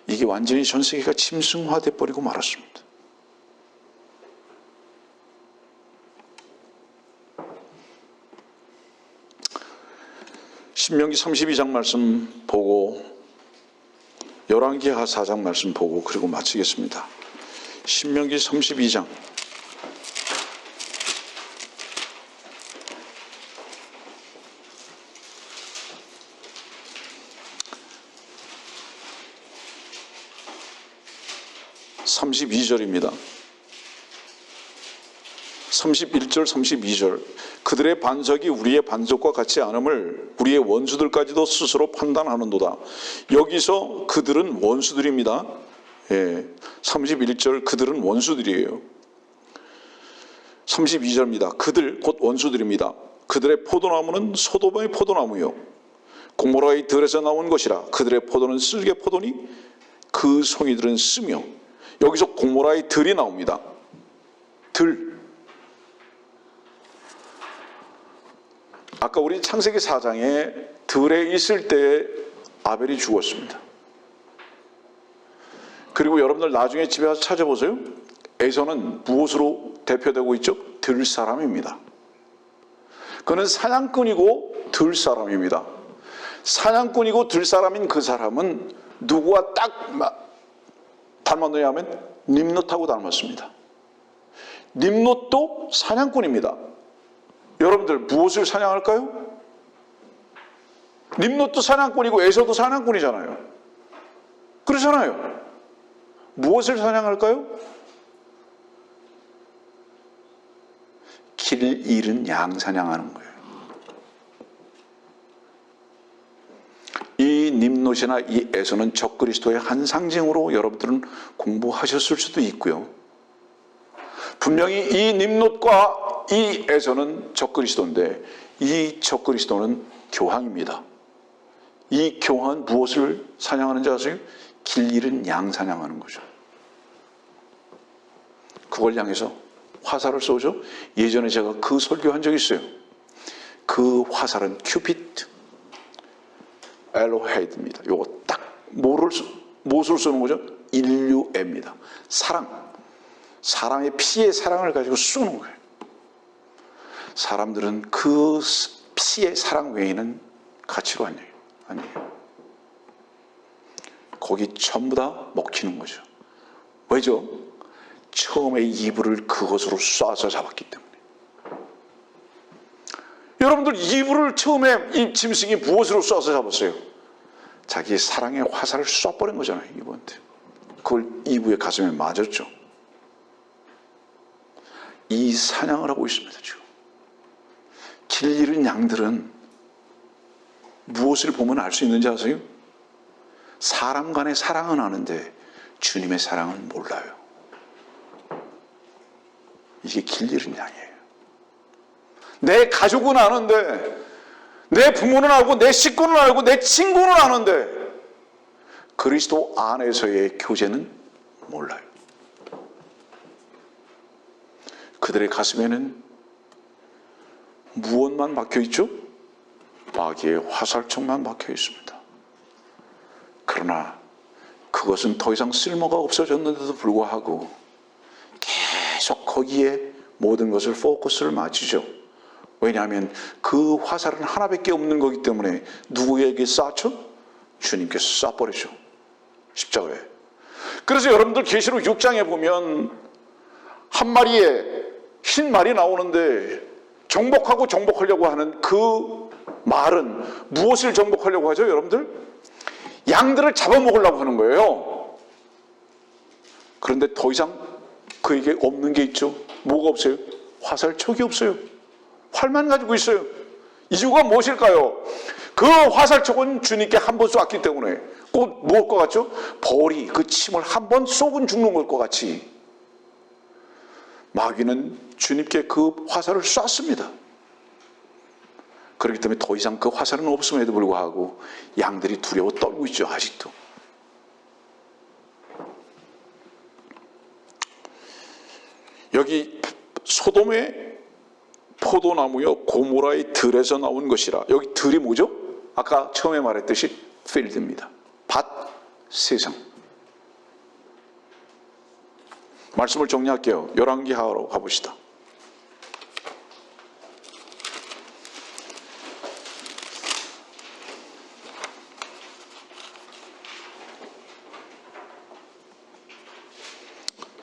이게 완전히 전 세계가 짐승화돼 버리고 말았습니다. 신명기 32장 말씀 보고 열왕기하 4장 말씀 보고 그리고 마치겠습니다. 신명기 32장 32절입니다. 31절, 32절. 그들의 반석이 우리의 반석과 같지 않음을 우리의 원수들까지도 스스로 판단하는도다. 여기서 그들은 원수들입니다. 31절 그들은 원수들이에요. 32절입니다. 그들 곧 원수들입니다. 그들의 포도나무는 소돔의 포도나무요 고모라의 들에서 나온 것이라. 그들의 포도는 쓸개 포도니 그 송이들은 쓰며. 여기서 고모라의 들이 나옵니다. 들. 아까 우리 창세기 4장에 들에 있을 때 아벨이 죽었습니다. 그리고 여러분들 나중에 집에 가서 찾아보세요. 에서는 무엇으로 대표되고 있죠? 들사람입니다. 그는 사냥꾼이고 들사람입니다. 사냥꾼이고 들사람인 그 사람은 누구와 딱 닮았느냐 하면 nimnot하고 닮았습니다. nimnot도 사냥꾼입니다. 여러분들 무엇을 사냥할까요? nimnot도 사냥꾼이고 에서도 사냥꾼이잖아요. 그렇잖아요. 무엇을 사냥할까요? 길 잃은 양 사냥하는 거예요. 이 nimnot이나 이 에서는 적그리스도의 한 상징으로 여러분들은 공부하셨을 수도 있고요. 분명히 이 nimnot과 이 에서는 적그리스도인데 이 적그리스도는 교황입니다. 이 교황은 무엇을 사냥하는지 아세요? 길 잃은 양 사냥하는 거죠. 그걸 향해서 화살을 쏘죠. 예전에 제가 그 설교한 적이 있어요. 그 화살은 큐피트 엘로헤이드입니다. 요거 딱 무엇을 쏘는 거죠? 인류애입니다. 사랑. 사람의 피의 사랑을 가지고 쏘는 거예요. 사람들은 그 피의 사랑 외에는 가치로 아니에요. 거기 전부 다 먹히는 거죠. 왜죠? 처음에 이불을 그것으로 쏴서 잡았기 때문에. 여러분들 이불을 처음에 이 짐승이 무엇으로 쏴서 잡았어요? 자기의 사랑의 화살을 쏴버린 거잖아요. 이분한테. 그걸 이브의 가슴에 맞았죠. 이 사냥을 하고 있습니다. 지금 길 잃은 양들은 무엇을 보면 알 수 있는지 아세요? 사람 간의 사랑은 아는데 주님의 사랑은 몰라요. 이게 길 잃은 양이에요. 내 가족은 아는데, 내 부모는 알고, 내 식구는 알고, 내 친구는 아는데 그리스도 안에서의 교제는 몰라요. 그들의 가슴에는 무엇만 박혀있죠? 마귀의 화살촉만 박혀 있습니다. 그러나 그것은 더 이상 쓸모가 없어졌는데도 불구하고 계속 거기에 모든 것을 포커스를 맞추죠. 왜냐하면 그 화살은 하나밖에 없는 거기 때문에 누구에게 쐈죠? 주님께서 쏴버리죠. 십자가에. 그래서 여러분들 계시록 6장에 보면 한 마리의 흰 말이 나오는데 정복하려고 하는 그 말은 무엇을 정복하려고 하죠, 여러분들? 양들을 잡아먹으려고 하는 거예요. 그런데 더 이상 그에게 없는 게 있죠. 뭐가 없어요? 화살촉이 없어요. 활만 가지고 있어요. 이유가 무엇일까요? 그 화살촉은 주님께 한 번 쐈기 때문에 꼭 무엇 것 같죠? 벌이 그 침을 한 번 쏘면 죽는 것 같이 마귀는 주님께 그 화살을 쐈습니다. 그렇기 때문에 더 이상 그 화살은 없음에도 불구하고 양들이 두려워 떨고 있죠. 아직도. 여기 소돔의 포도나무요 고모라의 들에서 나온 것이라. 여기 들이 뭐죠? 아까 처음에 말했듯이 필드입니다. 밭, 세상. 말씀을 정리할게요. 열왕기하로 가봅시다.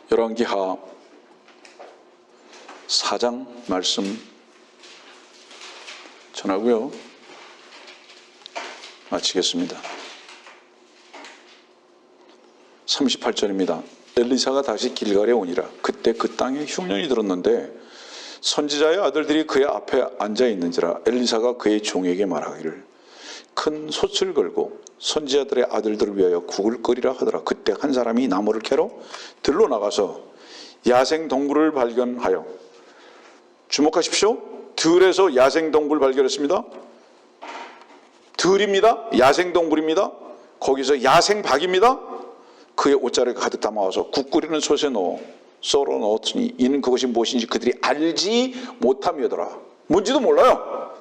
열왕기하 4장 말씀 전하고요. 마치겠습니다. 38절입니다. 엘리사가 다시 길갈에 오니라. 그때 그 땅에 흉년이 들었는데 선지자의 아들들이 그의 앞에 앉아 있는지라. 엘리사가 그의 종에게 말하기를 큰 솥을 걸고 선지자들의 아들들을 위하여 국을 끓이라 하더라. 그때 한 사람이 나무를 캐러 들로 나가서 야생 동굴을 발견하여, 주목하십시오. 들에서 야생 동굴 발견했습니다. 들입니다. 야생 동굴입니다. 거기서 야생 박입니다. 그의 옷자락에 가득 담아와서 국 끓이는 솥에 넣어 썰어 넣었으니 이는 그것이 무엇인지 그들이 알지 못함이더라. 뭔지도 몰라요.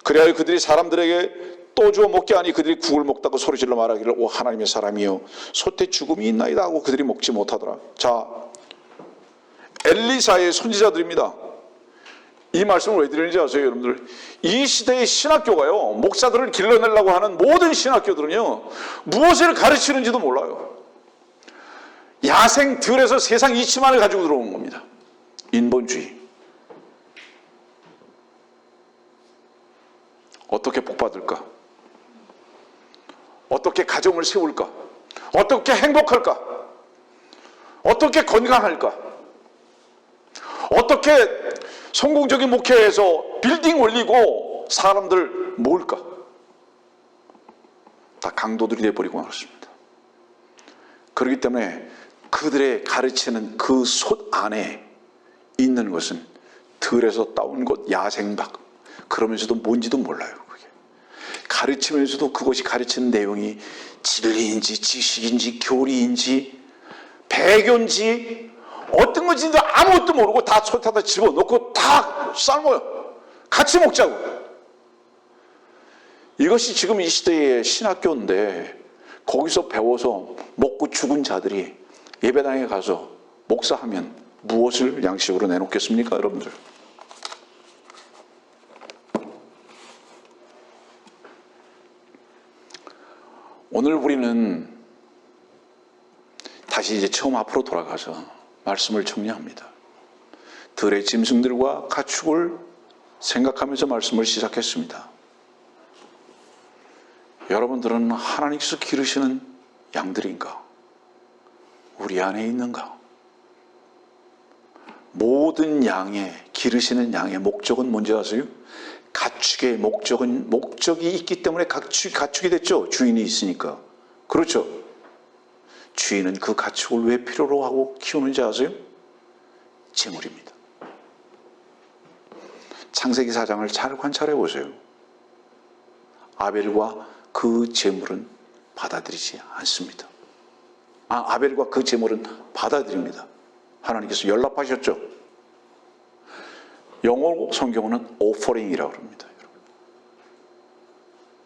그래야 그들이 사람들에게 또 주어 먹게 하니 그들이 국을 먹다고 소리질러 말하기를 오 하나님의 사람이여 솥에 죽음이 있나이다 하고 그들이 먹지 못하더라. 자, 엘리사의 선지자들입니다. 이 말씀을 왜 드리는지 아세요, 여러분들? 이 시대의 신학교가요, 목사들을 길러내려고 하는 모든 신학교들은요, 무엇을 가르치는지도 몰라요. 야생 들에서 세상 이치만을 가지고 들어오는 겁니다. 인본주의. 어떻게 복받을까? 어떻게 가정을 세울까? 어떻게 행복할까? 어떻게 건강할까? 어떻게 성공적인 목회에서 빌딩 올리고 사람들 모을까? 다 강도들이 되어버리고 말았습니다. 그렇기 때문에 그들의 가르치는 그 솥 안에 있는 것은 들에서 따온 것 야생박, 그러면서도 뭔지도 몰라요. 그게 가르치면서도 그것이 가르치는 내용이 진리인지 지식인지 교리인지 배교인지 어떤 건지도 아무것도 모르고 다 솥에다 집어넣고 다 삶아요. 같이 먹자고. 이것이 지금 이 시대의 신학교인데, 거기서 배워서 먹고 죽은 자들이 예배당에 가서 목사하면 무엇을 양식으로 내놓겠습니까, 여러분들? 오늘 우리는 다시 이제 처음 앞으로 돌아가서 말씀을 정리합니다. 들의 짐승들과 가축을 생각하면서 말씀을 시작했습니다. 여러분들은 하나님께서 기르시는 양들인가? 우리 안에 있는가? 모든 양의, 기르시는 양의 목적은 뭔지 아세요? 가축의 목적이 있기 때문에 가축이 됐죠. 주인이 있으니까. 그렇죠. 주인은 그 가축을 왜 필요로 하고 키우는지 아세요? 재물입니다. 창세기 4장을 잘 관찰해 보세요. 아벨과 그 재물은 받아들이지 않습니다. 아벨과 그 재물은 받아들입니다. 하나님께서 연락하셨죠. 영어 성경은 오퍼링이라고 합니다.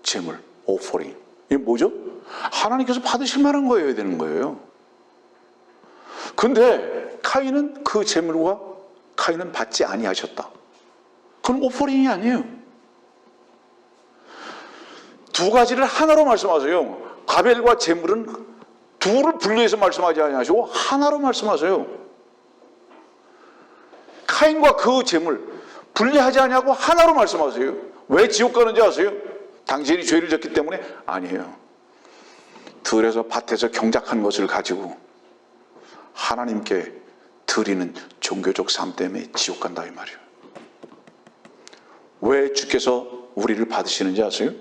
재물, 오퍼링. 이게 뭐죠? 하나님께서 받으실 만한 거여야 되는 거예요. 근데 카인은 그 재물과 카인은 받지 아니하셨다. 그건 오퍼링이 아니에요. 두 가지를 하나로 말씀하세요. 아벨과 재물은 둘을 분리해서 말씀하지 아니하시고 하나로 말씀하세요. 카인과 그 재물 분리하지 아니하고 하나로 말씀하세요. 왜 지옥 가는지 아세요? 당신이 죄를 졌기 때문에? 아니에요. 들에서 밭에서 경작한 것을 가지고 하나님께 드리는 종교적 삶 때문에 지옥 간다 이 말이에요. 왜 주께서 우리를 받으시는지 아세요?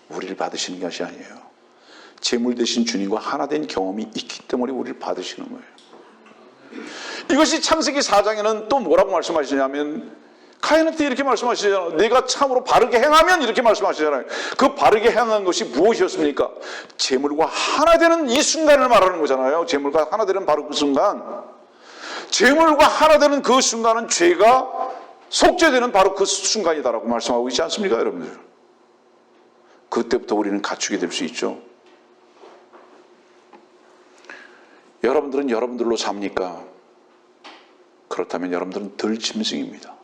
우리를 받으시는 것이 아니에요. 재물 대신 주님과 하나 된 경험이 있기 때문에 우리를 받으시는 거예요. 이것이 창세기 4장에는 또 뭐라고 말씀하시냐면, 카인한테 이렇게 말씀하시잖아요. 내가 참으로 바르게 행하면 이렇게 말씀하시잖아요. 그 바르게 행한 것이 무엇이었습니까? 재물과 하나 되는 이 순간을 말하는 거잖아요. 재물과 하나 되는 바로 그 순간. 재물과 하나 되는 그 순간은 죄가 속죄되는 바로 그 순간이다라고 말씀하고 있지 않습니까, 여러분들? 그때부터 우리는 가축이 될 수 있죠. 여러분들은 여러분들로 삽니까? 그렇다면 여러분들은 덜 짐승입니다.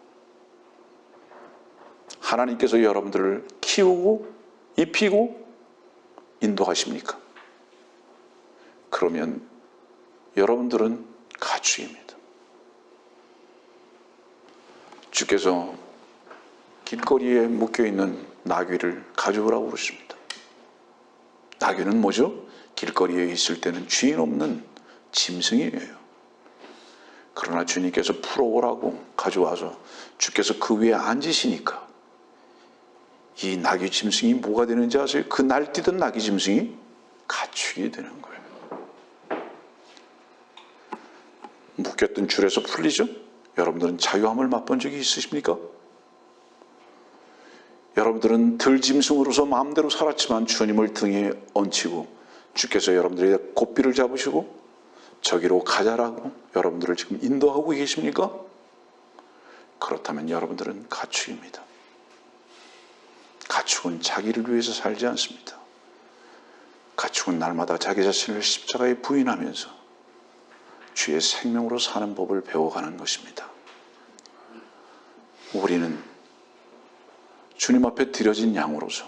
하나님께서 여러분들을 키우고 입히고 인도하십니까? 그러면 여러분들은 가축입니다. 주께서 길거리에 묶여있는 나귀를 가져오라고 그러십니다. 나귀는 뭐죠? 길거리에 있을 때는 주인 없는 짐승이에요. 그러나 주님께서 풀어오라고 가져와서 주께서 그 위에 앉으시니까 이 나귀 짐승이 뭐가 되는지 아세요? 그 날뛰던 나귀 짐승이 가축이 되는 거예요. 묶였던 줄에서 풀리죠? 여러분들은 자유함을 맛본 적이 있으십니까? 여러분들은 들짐승으로서 마음대로 살았지만 주님을 등에 얹히고 주께서 여러분들의 고삐를 잡으시고 저기로 가자라고 여러분들을 지금 인도하고 계십니까? 그렇다면 여러분들은 가축입니다. 가축은 자기를 위해서 살지 않습니다. 가축은 날마다 자기 자신을 십자가에 부인하면서 주의 생명으로 사는 법을 배워가는 것입니다. 우리는 주님 앞에 드려진 양으로서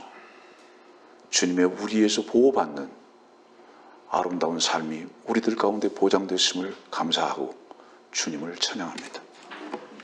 주님의 우리에서 보호받는 아름다운 삶이 우리들 가운데 보장됐음을 감사하고 주님을 찬양합니다.